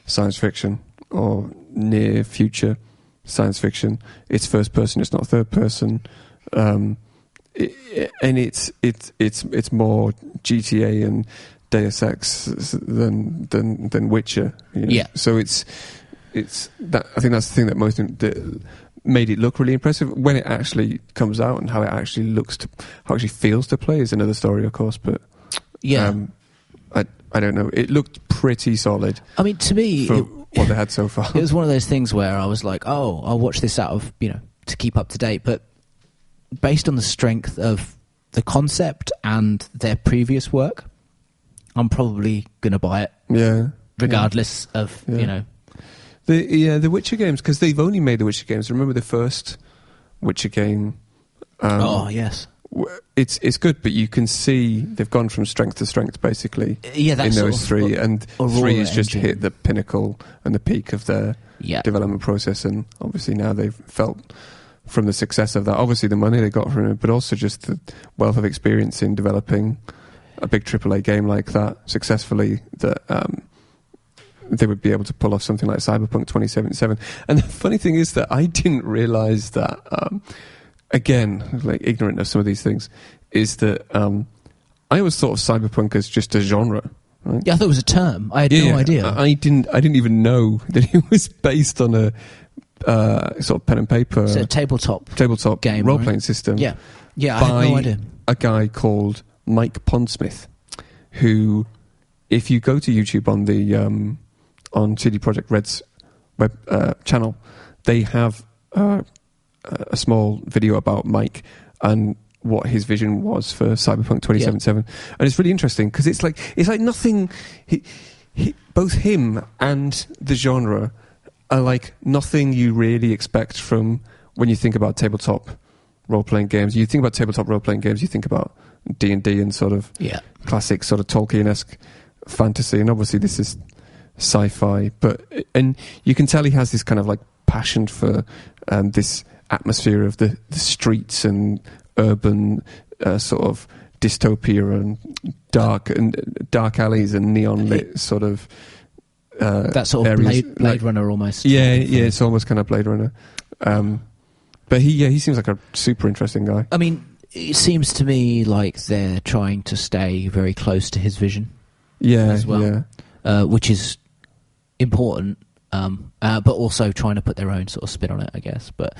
science fiction or near future science fiction. It's first person. It's not third person, and it's more GTA and Deus Ex than Witcher. You know? Yeah. So it's that. I think that's the thing that made it look really impressive. When it actually comes out and how it actually looks how it actually feels to play is another story, of course. But yeah, I don't know. It looked pretty solid. I mean, to me, for what they had so far, it was one of those things where I was like, "Oh, I'll watch this out of to keep up to date." But based on the strength of the concept and their previous work, I'm probably going to buy it. Yeah, regardless of the Witcher games, because they've only made the Witcher games. Remember the first Witcher game? Oh yes. It's good, but you can see they've gone from strength to strength, basically. Yeah, in those three, and three has just engine. hit the pinnacle and the peak of their development process, and obviously now they've felt from the success of that. Obviously, the money they got from it, but also just the wealth of experience in developing a big AAA game like that successfully. That they would be able to pull off something like Cyberpunk 2077. And the funny thing is that I didn't realise that. Again, like ignorant of some of these things, is that I always thought of cyberpunk as just a genre. Right? Yeah, I thought it was a term. I had no idea. I didn't even know that it was based on a sort of pen and paper, so tabletop game, role-playing system. Yeah, I had no idea. A guy called Mike Pondsmith, who, if you go to YouTube on the on CD Projekt Red's web channel, they have a small video about Mike and what his vision was for Cyberpunk 2077, and it's really interesting because it's like nothing. Both him and the genre are like nothing you really expect from when you think about tabletop role-playing games. You think about tabletop role-playing games, you think about D&D and sort of classic sort of Tolkien-esque fantasy, and obviously this is sci-fi, and you can tell he has this kind of like passion for this atmosphere of the streets and urban sort of dystopia and dark alleys and neon lit sort of that sort of areas, Blade Runner almost. Yeah, it's almost kind of Blade Runner. But he seems like a super interesting guy. I mean, it seems to me like they're trying to stay very close to his vision. Yeah, as well, which is important. But also trying to put their own sort of spin on it, I guess. But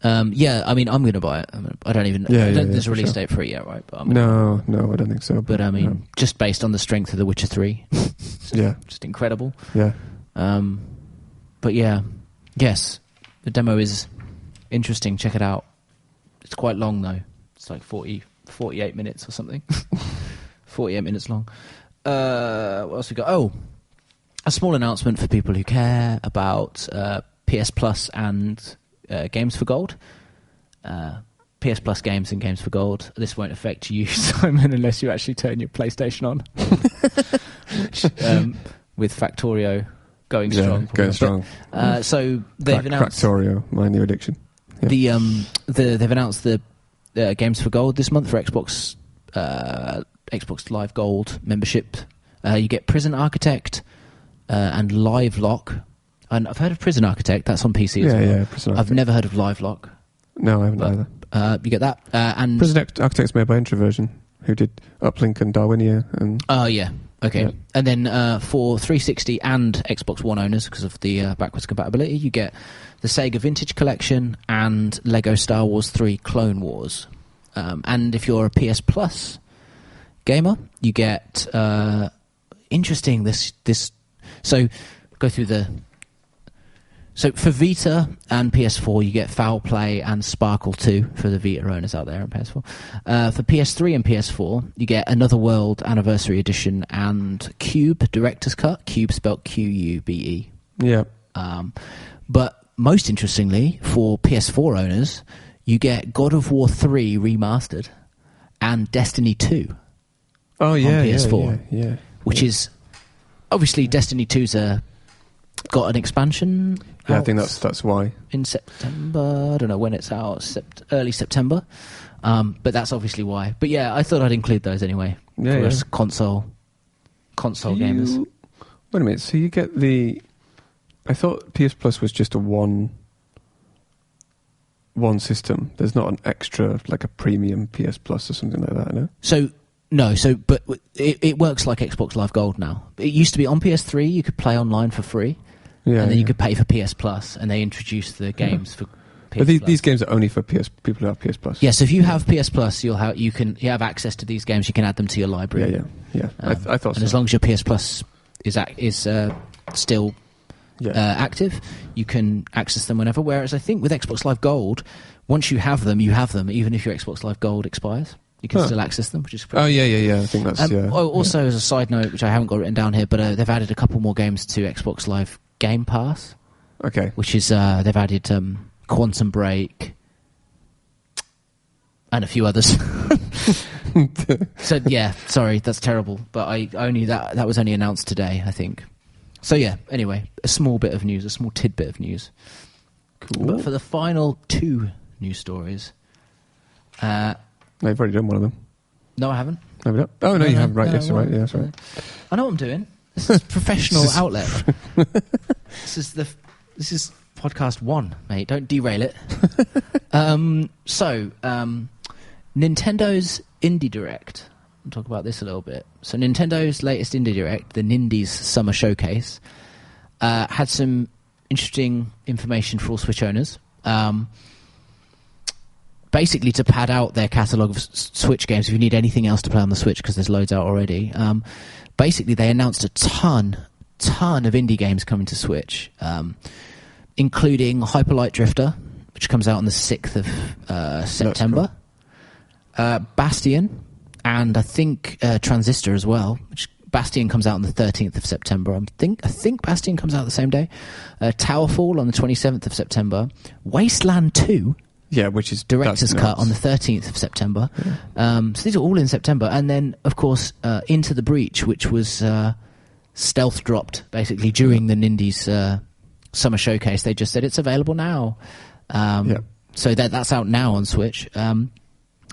I mean, I'm going to buy it. I don't even. There's a release date for it yet, right? But no, I don't think so. But I mean, just based on the strength of The Witcher 3, just incredible. Yeah. But yeah, yes, the demo is interesting. Check it out. It's quite long though. It's like 48 minutes or something. 48 minutes long. What else we got? Oh, a small announcement for people who care about PS Plus and Games for Gold. PS Plus games and Games for Gold. This won't affect you, Simon, unless you actually turn your PlayStation on. Which, with Factorio going strong. Going strong. So they've announced... Factorio, my new addiction. Yeah. They've announced the Games for Gold this month for Xbox Live Gold membership. You get Prison Architect and Live Lock. And I've heard of Prison Architect. That's on PC as well. Yeah, Prison Architect. I've never heard of Live Lock. No, I haven't either. You get that. And Prison Architect's made by Introversion, who did Uplink and Darwinia. Oh, yeah. Okay. Yeah. And then for 360 and Xbox One owners, because of the backwards compatibility, you get the Sega Vintage Collection and Lego Star Wars 3 Clone Wars. And if you're a PS Plus gamer, you get... interesting, this... So, go through the... So for Vita and PS4, you get Foul Play and Sparkle 2 for the Vita owners out there on PS4. For PS3 and PS4, you get Another World Anniversary Edition and Cube Director's Cut. Cube spelled Qube. Yeah. But most interestingly, for PS4 owners, you get God of War 3 remastered and Destiny 2 on PS4, which is obviously Destiny 2's got an expansion. Yeah, I think that's why. In September, I don't know when it's out, early September. But that's obviously why. But yeah, I thought I'd include those anyway for us console gamers. Wait a minute. So you get the? I thought PS Plus was just a one system. There's not an extra, like a premium PS Plus or something like that, no? But it works like Xbox Live Gold now. It used to be on PS3, you could play online for free, and then you could pay for PS Plus, and they introduced the games for PS But these games are only for people who have PS Plus. Yeah, so if you have PS Plus, you have access to these games, you can add them to your library. Yeah. I thought so. And as long as your PS Plus is still active, you can access them whenever. Whereas I think with Xbox Live Gold, once you have them, even if your Xbox Live Gold expires. You can still access them, which is pretty yeah. I think that's Also, as a side note, which I haven't got written down here, but they've added a couple more games to Xbox Live Game Pass. Okay. Which is they've added Quantum Break and a few others. So yeah, sorry, that's terrible. But that was only announced today, I think. So yeah. Anyway, a small bit of news, a small tidbit of news. Cool. But for the final two news stories. No, you've already done one of them. No, I haven't. No, you haven't. Right, yes, right. Yeah, that's right. I know what I'm doing. This is professional outlet. This is podcast one, mate. Don't derail it. Nintendo's Indie Direct. I'll talk about this a little bit. So Nintendo's latest Indie Direct, the Nindies Summer Showcase, had some interesting information for all Switch owners. Basically to pad out their catalogue of Switch games if you need anything else to play on the Switch, because there's loads out already. Basically, they announced a ton of indie games coming to Switch, including Hyper Light Drifter, which comes out on the 6th of September, cool. Bastion, and I think Transistor as well, which Bastion comes out on the 13th of September. I think Bastion comes out the same day. Towerfall on the 27th of September. Wasteland 2... Yeah, which is Director's Cut on the 13th of September. Yeah. So these are all in September. And then, of course, Into the Breach, which was stealth dropped, basically, during the Nindies Summer Showcase. They just said it's available now. So that's out now on Switch. And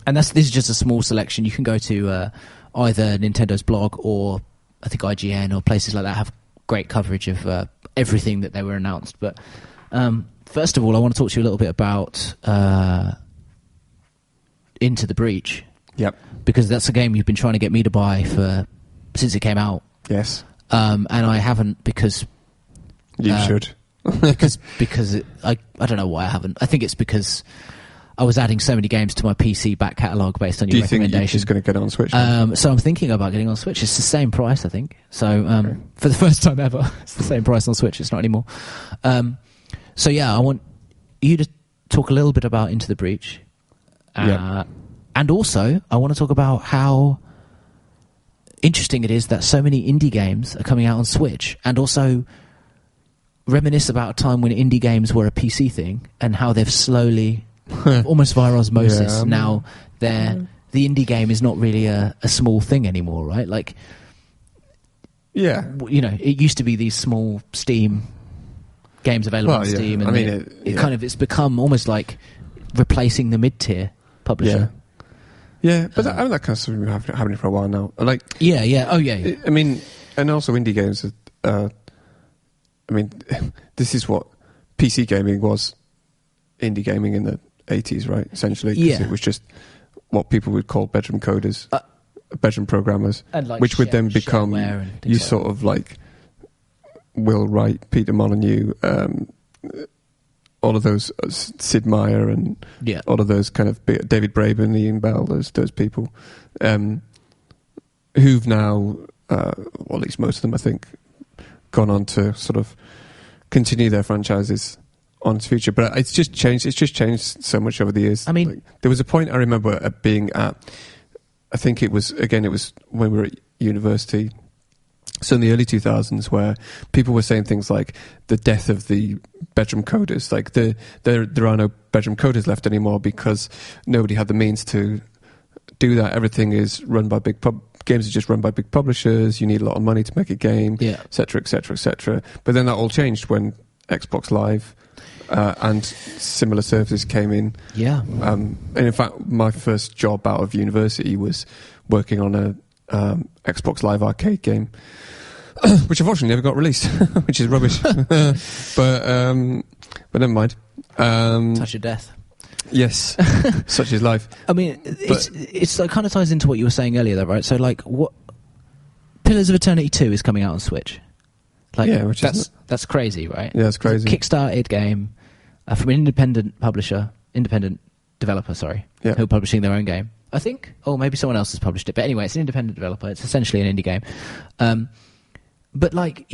this is just a small selection. You can go to either Nintendo's blog or, I think, IGN or places like that have great coverage of everything that they were announced. But... first of all, I want to talk to you a little bit about Into the Breach. Yep. Because that's a game you've been trying to get me to buy since it came out. Yes. And I haven't because... You should. because I don't know why I haven't. I think it's because I was adding so many games to my PC back catalogue based on your recommendation. Do you think you're just going to get it on Switch? So I'm thinking about getting on Switch. It's the same price, I think. So for the first time ever, it's the same price on Switch. It's not anymore. So yeah, I want you to talk a little bit about Into the Breach. And also, I want to talk about how interesting it is that so many indie games are coming out on Switch, and also reminisce about a time when indie games were a PC thing and how they've slowly, almost via osmosis, now the indie game is not really a small thing anymore, right? Like, it used to be these small Steam... games available on Steam, and it's become almost like replacing the mid-tier publisher. Yeah, but that kind of stuff we've been happening for a while now. Like, I mean, and also indie games. This is what PC gaming was, indie gaming in the 80s, right? Essentially, because it was just what people would call bedroom coders, bedroom programmers, and like which would then become you sort of like. Will Wright, Peter Molyneux, all of those, Sid Meier, and all of those kind of David Braben, Ian Bell, those people, who've now, or at least most of them, I think, gone on to sort of continue their franchises on its future. But it's just changed. It's just changed so much over the years. I mean, there was a point I remember being at. I think it was when we were at university. So in the early 2000s, where people were saying things like the death of the bedroom coders, like there are no bedroom coders left anymore because nobody had the means to do that. Everything is run by games are just run by big publishers. You need a lot of money to make a game, et cetera, et cetera, et cetera. But then that all changed when Xbox Live and similar services came in. Yeah. And in fact, my first job out of university was working on a Xbox Live arcade game, which unfortunately never got released, which is rubbish. but never mind. Touch of death. Yes, such is life. I mean, it's like kind of ties into what you were saying earlier, though, right? So, like, what Pillars of Eternity 2 is coming out on Switch. Like, yeah, which that's crazy, right? Yeah, it's crazy. It's a Kickstarted game from an independent developer, who are publishing their own game. I think, maybe someone else has published it, but anyway, it's an independent developer. It's essentially an indie game. But like,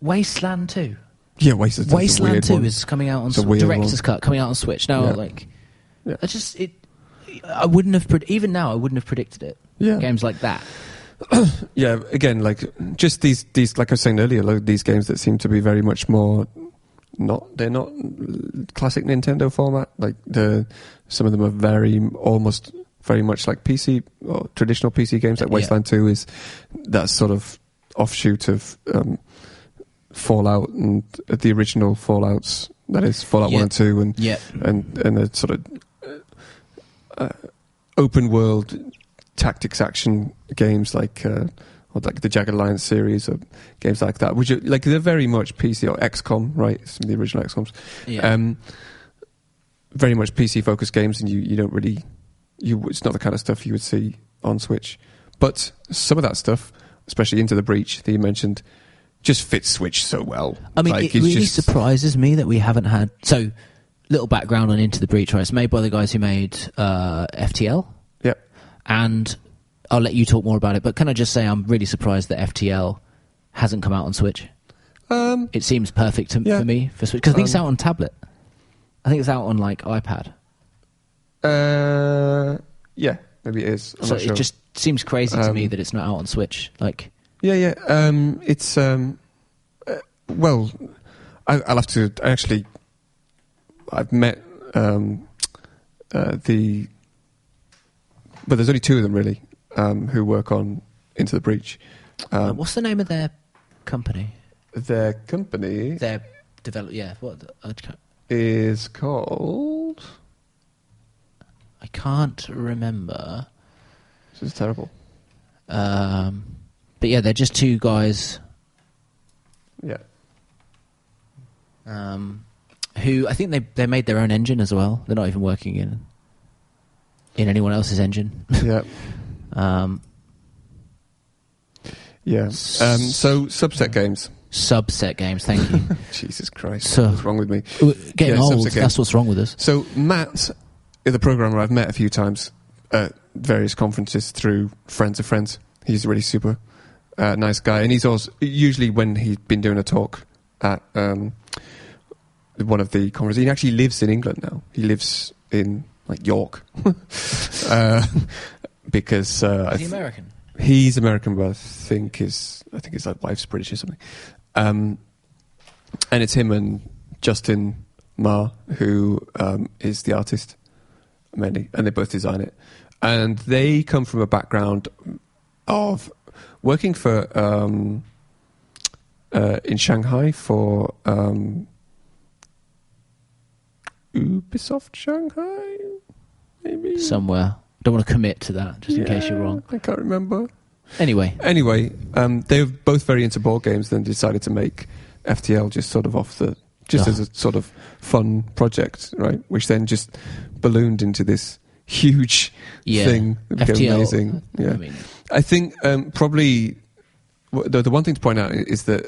Wasteland 2. Yeah, Wasteland 2 is coming out on Director's Cut, coming out on Switch. Now, I wouldn't have even now I wouldn't have predicted it. Yeah. Games like that. Yeah, again, like just these like I was saying earlier, like these games that seem to be very much more they're not classic Nintendo format. Like some of them are almost very much like PC or traditional PC games. Like Wasteland 2 is that sort of offshoot of Fallout and the original Fallouts. That is Fallout 1 and 2 and a sort of open world tactics action games like or like the Jagged Alliance series or games like that, which are, like they're very much PC, or XCOM, right? Some of the original XCOMs. Yeah. Very much PC focused games, and you don't really it's not the kind of stuff you would see on Switch. But some of that stuff, especially Into the Breach that you mentioned, just fits Switch so well. I mean, it really surprises me that we haven't had... So, little background on Into the Breach, right? It's made by the guys who made FTL. Yep. And I'll let you talk more about it, but can I just say I'm really surprised that FTL hasn't come out on Switch? It seems perfect for me for Switch, because I think it's out on tablet. I think it's out on, like, iPad. Yeah, maybe it is. I'm so not sure. It just seems crazy to me that it's not out on Switch. Like, yeah. It's well, I'll have to actually. I've met but there's only two of them really who work on Into the Breach. What's the name of their company? Their company. Their develop. Yeah, what is called? I can't remember. This is terrible. But yeah, they're just two guys. Yeah. Who I think they made their own engine as well. They're not even working in anyone else's engine. Yeah. Yeah. So Subset Games. Subset Games. Thank you. Jesus Christ. So, what's wrong with me? Getting old. That's what's wrong with us. So Matt is a programmer I've met a few times at various conferences through friends of friends. He's a really super nice guy, and he's also usually when he's been doing a talk at one of the conferences. He actually lives in England now. He lives in like York because is he American? He's American, but I think his like wife's British or something. And it's him and Justin Ma who is the artist mainly, and they both design it. And they come from a background of working for in Shanghai for Ubisoft Shanghai, maybe somewhere. Don't want to commit to that, just in case you're wrong. I can't remember. Anyway, they were both very into board games. Then decided to make FTL just sort of as a sort of fun project, right? Which then just ballooned into this huge thing that became FTL, amazing. Yeah, I think probably the one thing to point out is that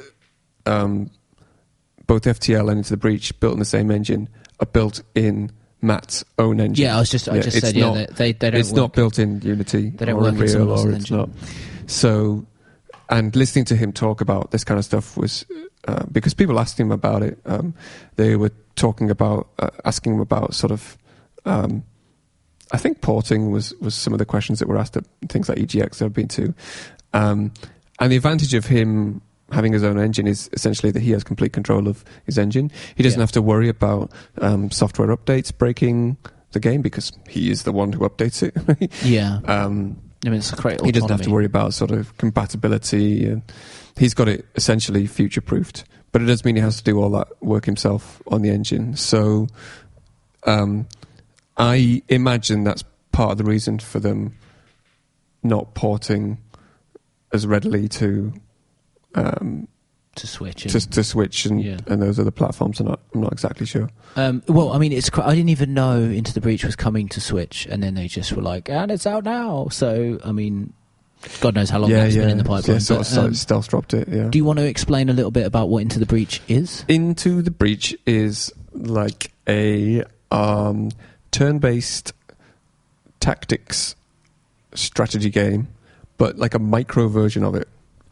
both FTL and Into the Breach, built in the same engine, are built in Matt's own engine. Yeah, I just said they don't. It's not built in Unity. They don't work in Unreal, or it's not. So, and listening to him talk about this kind of stuff was because people asked him about it. They were talking about asking him about sort of. I think porting was some of the questions that were asked at things like EGX I've been to, And the advantage of him having his own engine is essentially that he has complete control of his engine. He doesn't have to worry about software updates breaking the game because he is the one who updates it. Right? Yeah. I mean, it's great autonomy. He doesn't have to worry about sort of compatibility. And he's got it essentially future-proofed. But it does mean he has to do all that work himself on the engine. So I imagine that's part of the reason for them not porting as readily to Switch, to Switch and those other platforms. I'm not exactly sure. Well, I mean, I didn't even know Into the Breach was coming to Switch, and then they just were like, and it's out now. So, I mean, God knows how long that's been in the pipeline. Yeah, sort of stealth dropped it. Yeah. Do you want to explain a little bit about what Into the Breach is? Into the Breach is like a turn-based tactics strategy game, but like a micro version of it.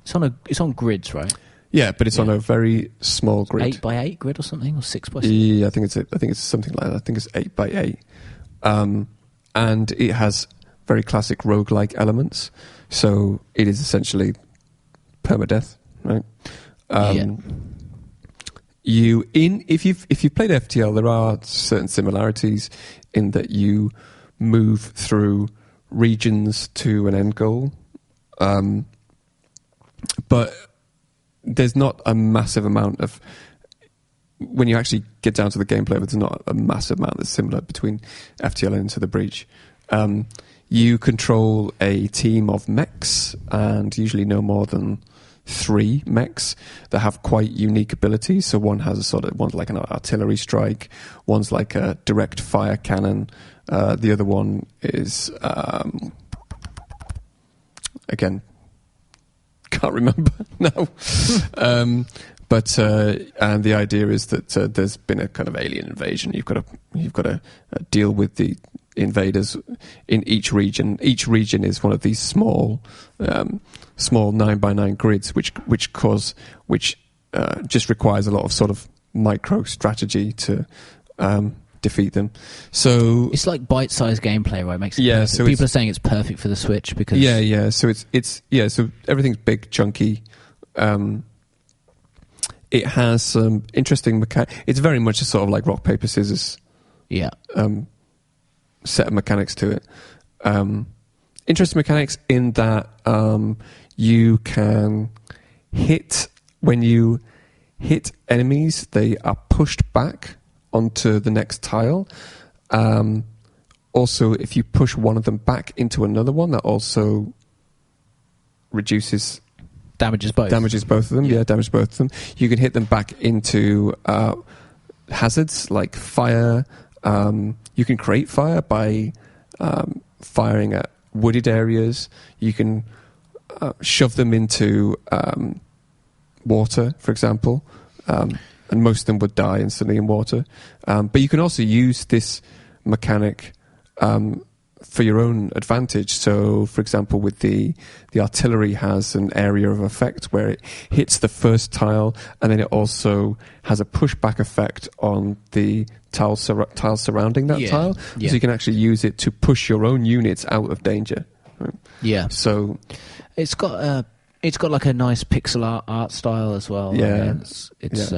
It's on grids, right? Yeah, but it's on a very small grid. 8x8 grid or something, or 6x6? Yeah, I think it's something like that. I think it's 8x8. And it has very classic roguelike elements. So it is essentially permadeath, right? If you've played FTL, there are certain similarities in that you move through regions to an end goal. But there's not a massive amount of... When you actually get down to the gameplay, there's not a massive amount that's similar between FTL and Into the Breach. You control a team of mechs, and usually no more than 3 mechs that have quite unique abilities. So one has one's like an artillery strike, one's like a direct fire cannon. The other one is... again... Can't remember now. But and the idea is that there's been a kind of alien invasion. You've got to deal with the invaders in each region. Each region is one of these small 9x9 grids, which just requires a lot of sort of micro strategy to defeat them. So it's like bite-sized gameplay, right? Makes it perfect. So people are saying it's perfect for the Switch because So so everything's big, chunky. It has some interesting mechanics. It's very much a sort of like rock paper scissors. Yeah. Set of mechanics to it. Interesting mechanics in that you can hit when you hit enemies, they are pushed back onto the next tile. Also, if you push one of them back into another one, that also damages both of them. Yeah, damages both of them. You can hit them back into hazards like fire. You can create fire by firing at wooded areas. You can shove them into water, for example. And most of them would die instantly in water. But you can also use this mechanic for your own advantage. So, for example, with the artillery has an area of effect where it hits the first tile, and then it also has a pushback effect on the tile surrounding that tile. So you can actually use it to push your own units out of danger. Right? Yeah. So it's got like a nice pixel art style as well. Yeah. It's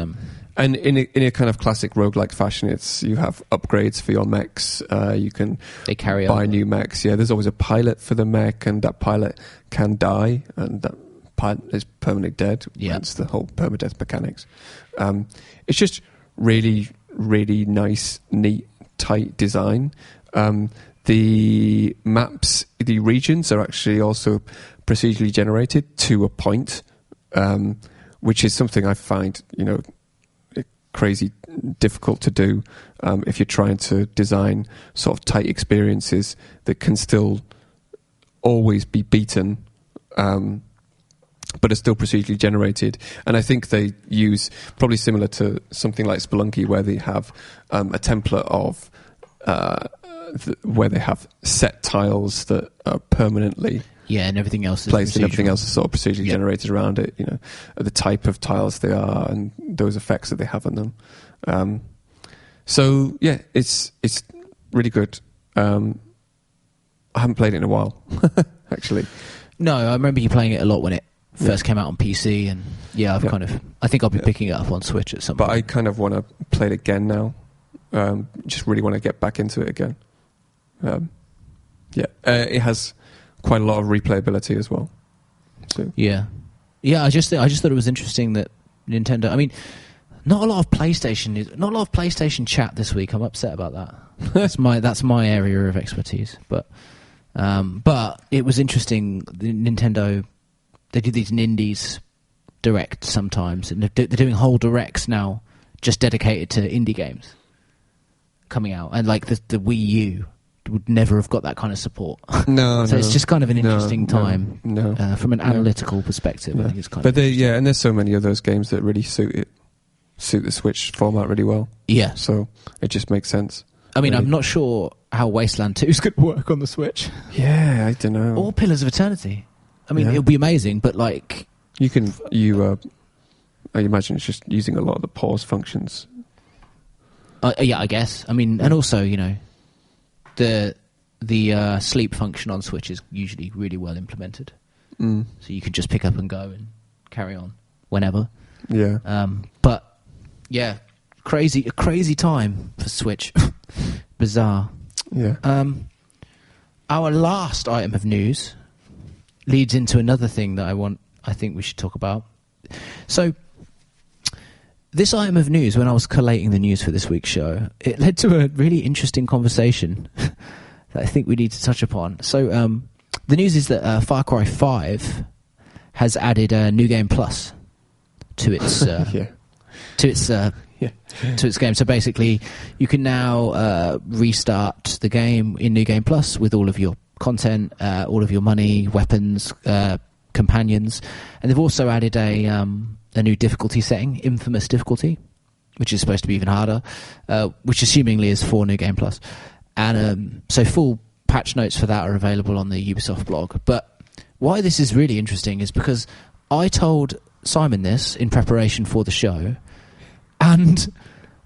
and in a kind of classic roguelike fashion, you have upgrades for your mechs. You can buy new mechs. Yeah, there's always a pilot for the mech, and that pilot can die, and that pilot is permanently dead. Yeah, it's the whole permadeath mechanics. It's just really, really nice, neat, tight design. The maps, the regions are actually also procedurally generated to a point, which is something I find, crazy difficult to do if you're trying to design sort of tight experiences that can still always be beaten, but are still procedurally generated. And I think they use, probably similar to something like Spelunky, where they have a template of where they have set tiles that are permanently and everything else is placed, and everything else is sort of procedurally generated around it. The type of tiles they are and those effects that they have on them. So yeah, it's really good. I haven't played it in a while, actually. No, I remember you playing it a lot when it first came out on PC, and I think I'll be picking it up on Switch at some point. But I kind of want to play it again now. Just really want to get back into it again. It has quite a lot of replayability as well. So. Yeah. I just thought it was interesting that Nintendo. I mean, not a lot of PlayStation chat this week. I'm upset about that. That's my area of expertise. But it was interesting. Nintendo, they do these Nindies direct sometimes, and they're doing whole directs now, just dedicated to indie games coming out, and like the Wii U would never have got that kind of support. No, so it's just kind of an interesting time from an analytical perspective. No. I think it's kind of and there's so many of those games that really suit the Switch format really well. Yeah, so it just makes sense. I mean, really. I'm not sure how Wasteland 2 is going to work on the Switch. Yeah, I don't know. Or Pillars of Eternity. I mean, it'll be amazing, but like I imagine it's just using a lot of the pause functions. I guess. I mean, and also, the sleep function on Switch is usually really well implemented. So you can just pick up and go and carry on whenever. Yeah. But yeah, a crazy time for Switch. Bizarre. Yeah. Our last item of news leads into another thing that I think we should talk about. So this item of news, when I was collating the news for this week's show, it led to a really interesting conversation that I think we need to touch upon. So the news is that Far Cry 5 has added New Game Plus to its to its game. So basically, you can now restart the game in New Game Plus with all of your content, all of your money, weapons, companions, and they've also added a new difficulty setting, Infamous difficulty, which is supposed to be even harder, which assumingly is for New Game Plus. And so full patch notes for that are available on the Ubisoft blog. But why this is really interesting is because I told Simon this in preparation for the show, and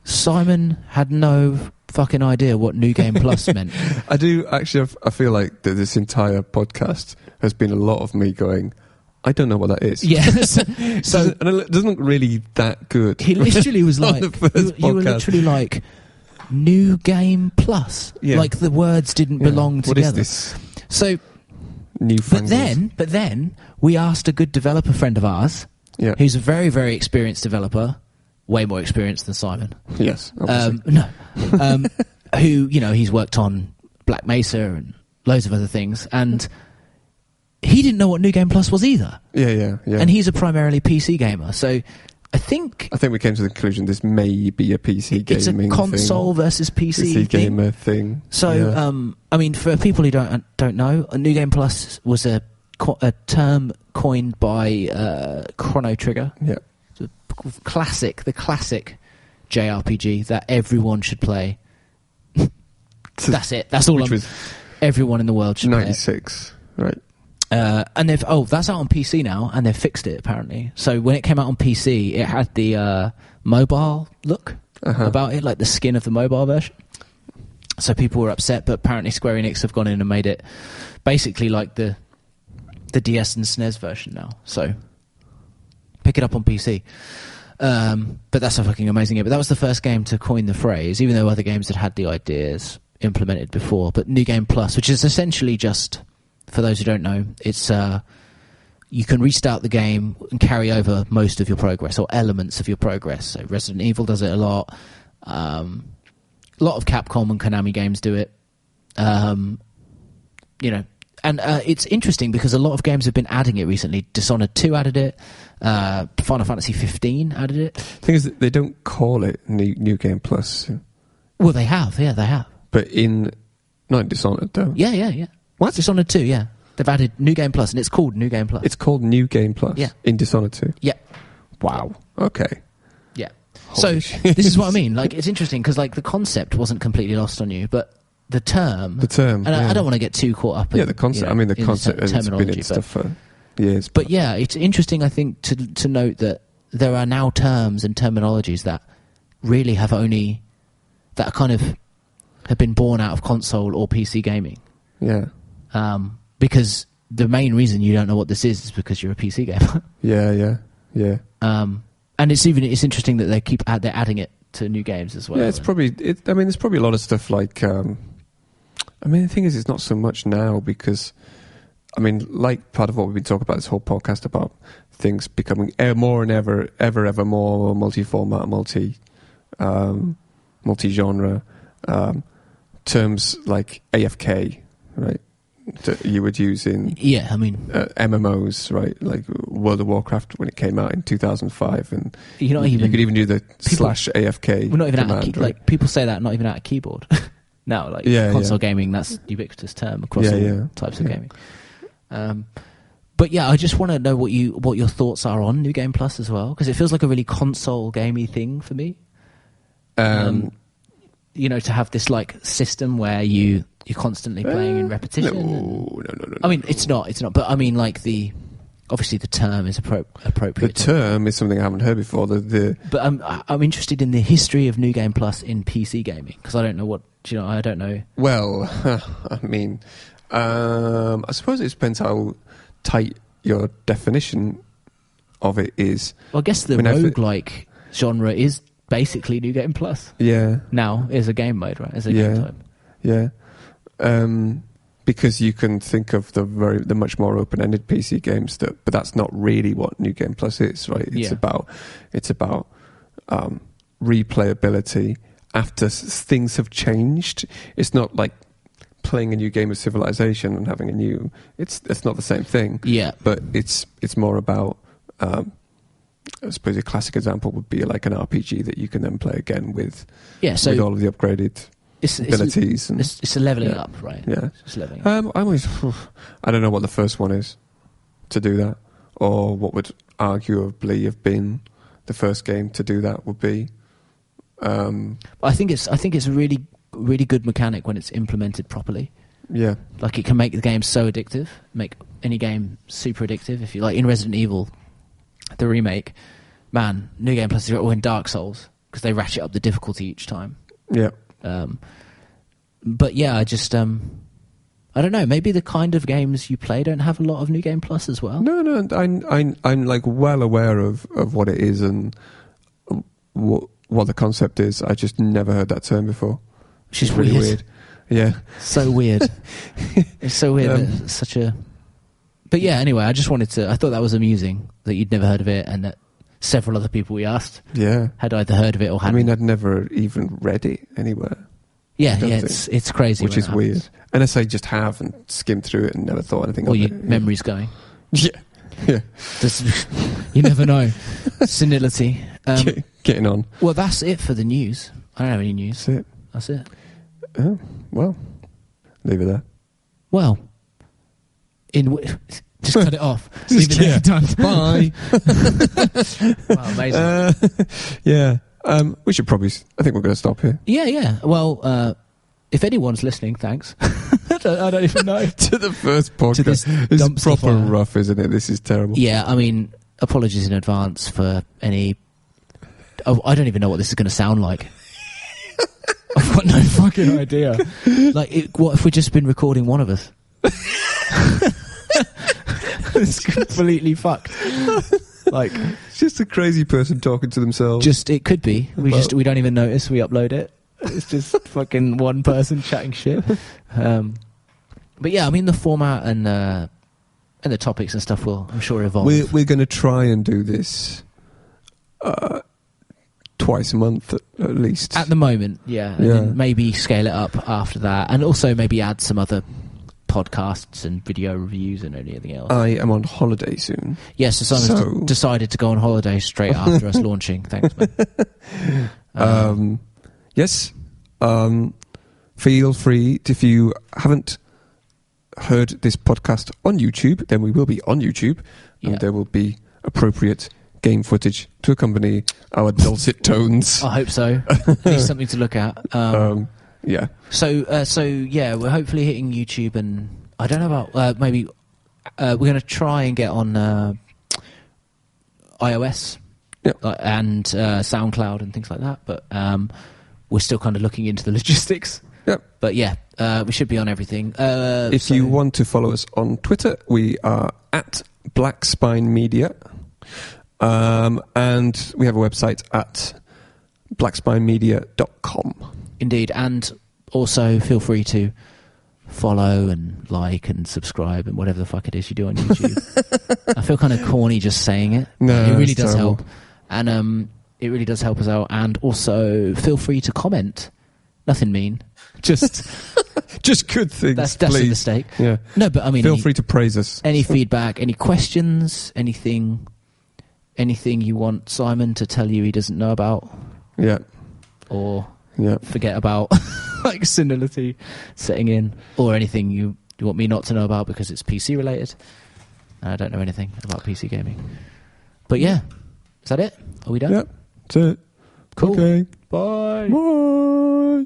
Simon had no fucking idea what New Game Plus meant. I do, actually. I feel like that this entire podcast has been a lot of me going, I don't know what that is. Yes. So and it doesn't look really that good. He literally was like, you were literally like, New Game Plus. Yeah. Like the words didn't belong together. What is this? So, Newfangled. But then we asked a good developer friend of ours, who's a very, very experienced developer, way more experienced than Simon. Yes, who, he's worked on Black Mesa and loads of other things, and he didn't know what New Game Plus was either. Yeah. And he's a primarily PC gamer, so I think we came to the conclusion this may be a PC gaming thing. It's a console versus PC gamer thing. So, I mean, for people who don't know, a New Game Plus was a term coined by Chrono Trigger. Yeah. The classic JRPG that everyone should play. That's it. That's all. Everyone in the world should 96, play it. Right? And that's out on PC now, and they've fixed it apparently. So when it came out on PC, it had the mobile look about it, like the skin of the mobile version. So people were upset, but apparently Square Enix have gone in and made it basically like the DS and SNES version now. So pick it up on PC. But that's a fucking amazing game. But that was the first game to coin the phrase, even though other games had the ideas implemented before. But New Game Plus, which is essentially just, for those who don't know, it's you can restart the game and carry over most of your progress or elements of your progress. So Resident Evil does it a lot. A lot of Capcom and Konami games do it. And it's interesting because a lot of games have been adding it recently. Dishonored 2 added it. Final Fantasy 15 added it. The thing is that they don't call it New Game Plus. Well, they have. Yeah, they have. But not in Dishonored, though. Yeah. What? Dishonored 2, yeah. They've added New Game Plus, and it's called New Game Plus. It's called New Game Plus? Yeah. In Dishonored 2? Yeah. Wow. Okay. Yeah. Holy shit. This is what I mean. Like, it's interesting because, like, the concept wasn't completely lost on you, but the term, and I don't want to get too caught up in the concept. I mean, the concept has been in stuff for years. But yeah, it's interesting, I think, to note that there are now terms and terminologies that really have been born out of console or PC gaming. Yeah. Because the main reason you don't know what this is because you're a PC gamer. Yeah. And it's interesting that they're adding it to new games as well. Yeah, there's probably a lot of stuff like. The thing is, it's not so much now because, like part of what we've been talking about this whole podcast about things becoming more and ever more multi-format, multi-genre. Terms like AFK, right? That you would use in MMOs, right? Like World of Warcraft when it came out in 2005, and you could even do the /AFK. We're not even command, right? Like people say that not even out of keyboard. Now, like console gaming, that's ubiquitous term across all types of gaming. But yeah, I just want to know what your thoughts are on New Game Plus as well, because it feels like a really console gamey thing for me. To have this like system where you're constantly playing in repetition. No. It's not. But like obviously the term is appropriate. The term is something I haven't heard before. But I'm interested in the history of New Game Plus in PC gaming, because I don't know I don't know. Well, I suppose it depends how tight your definition of it is. Well, I guess the roguelike genre is basically New Game Plus. Yeah. Now is a game mode, right? As a game type. Yeah. Because you can think of the much more open-ended PC games but that's not really what New Game Plus is, right? It's about replayability after things have changed. It's not like playing a new game of Civilization and having it's not the same thing. Yeah. But it's more about I suppose a classic example would be like an RPG that you can then play again with all of the upgraded abilities. It's a leveling up, right? Yeah. It's leveling up. I don't know what the first one is to do that, or what would arguably have been the first game to do that would be. I think it's a really, really good mechanic when it's implemented properly. Yeah. Like it can make the game so addictive, make any game super addictive. If you like in Resident Evil, the remake, man, New Game Plus, or in Dark Souls, because they ratchet up the difficulty each time. Yeah. But yeah, I just I don't know. Maybe the kind of games you play don't have a lot of New Game Plus as well. No, I'm like well aware of what it is and what the concept is. I just never heard that term before. Which is really weird. Yeah. So weird. It's so weird. That it's such a. But yeah, anyway, I thought that was amusing that you'd never heard of it, and that several other people we asked had either heard of it or hadn't. I'd never even read it anywhere. Yeah, it's crazy. Which is weird. Unless I just have and skimmed through it and never thought anything of it. Or your memory's going. Yeah. You never know. Senility. Getting on. Well, that's it for the news. I don't have any news. That's it. Oh, well, leave it there. Well, just cut it off. Leave it there. Done. Bye. Wow, amazing. Yeah. We should probably. I think we're going to stop here. Yeah. Well, if anyone's listening, thanks. I don't even know. To the first podcast. To this is proper rough, isn't it? This is terrible. Yeah, apologies in advance for any. Oh, I don't even know what this is going to sound like. I've got no fucking idea. Like, what if we've just been recording one of us? It's completely fucked. Like, it's just a crazy person talking to themselves. It could be. We don't even notice we upload it. It's just fucking one person chatting shit. But yeah, the format and the topics and stuff will, I'm sure, evolve. We're going to try and do this twice a month at least. At the moment, yeah. And then maybe scale it up after that, and also maybe add some other podcasts and video reviews and anything else. I am on holiday soon. Yes, so Simon's decided to go on holiday straight after us launching. Thanks, man. Yes. Feel free, if you haven't heard this podcast on YouTube, then we will be on YouTube, and there will be appropriate game footage to accompany our dulcet tones. I hope so. At least something to look at. Yeah. So yeah, we're hopefully hitting YouTube, and I don't know about maybe we're going to try and get on iOS and SoundCloud and things like that. But we're still kind of looking into the logistics. Yep. But yeah, we should be on everything. If you want to follow us on Twitter, we are at Black Spine Media. And we have a website at blackspinemedia.com. Indeed. And also feel free to follow and like and subscribe and whatever the fuck it is you do on YouTube. I feel kind of corny just saying it. No, it really does terrible. help. And it really does help us out. And also feel free to comment. Nothing mean. Just good things. That's please. a mistake. Yeah. No, but I mean, feel free to praise us. Any feedback, any questions, anything you want Simon to tell you he doesn't know about. Yeah. Or yeah. forget about, like senility setting in, or anything you want me not to know about because it's PC related. I don't know anything about PC gaming. But yeah, is that it? Are we done? Yeah, that's it. Cool. Okay. Bye. Bye.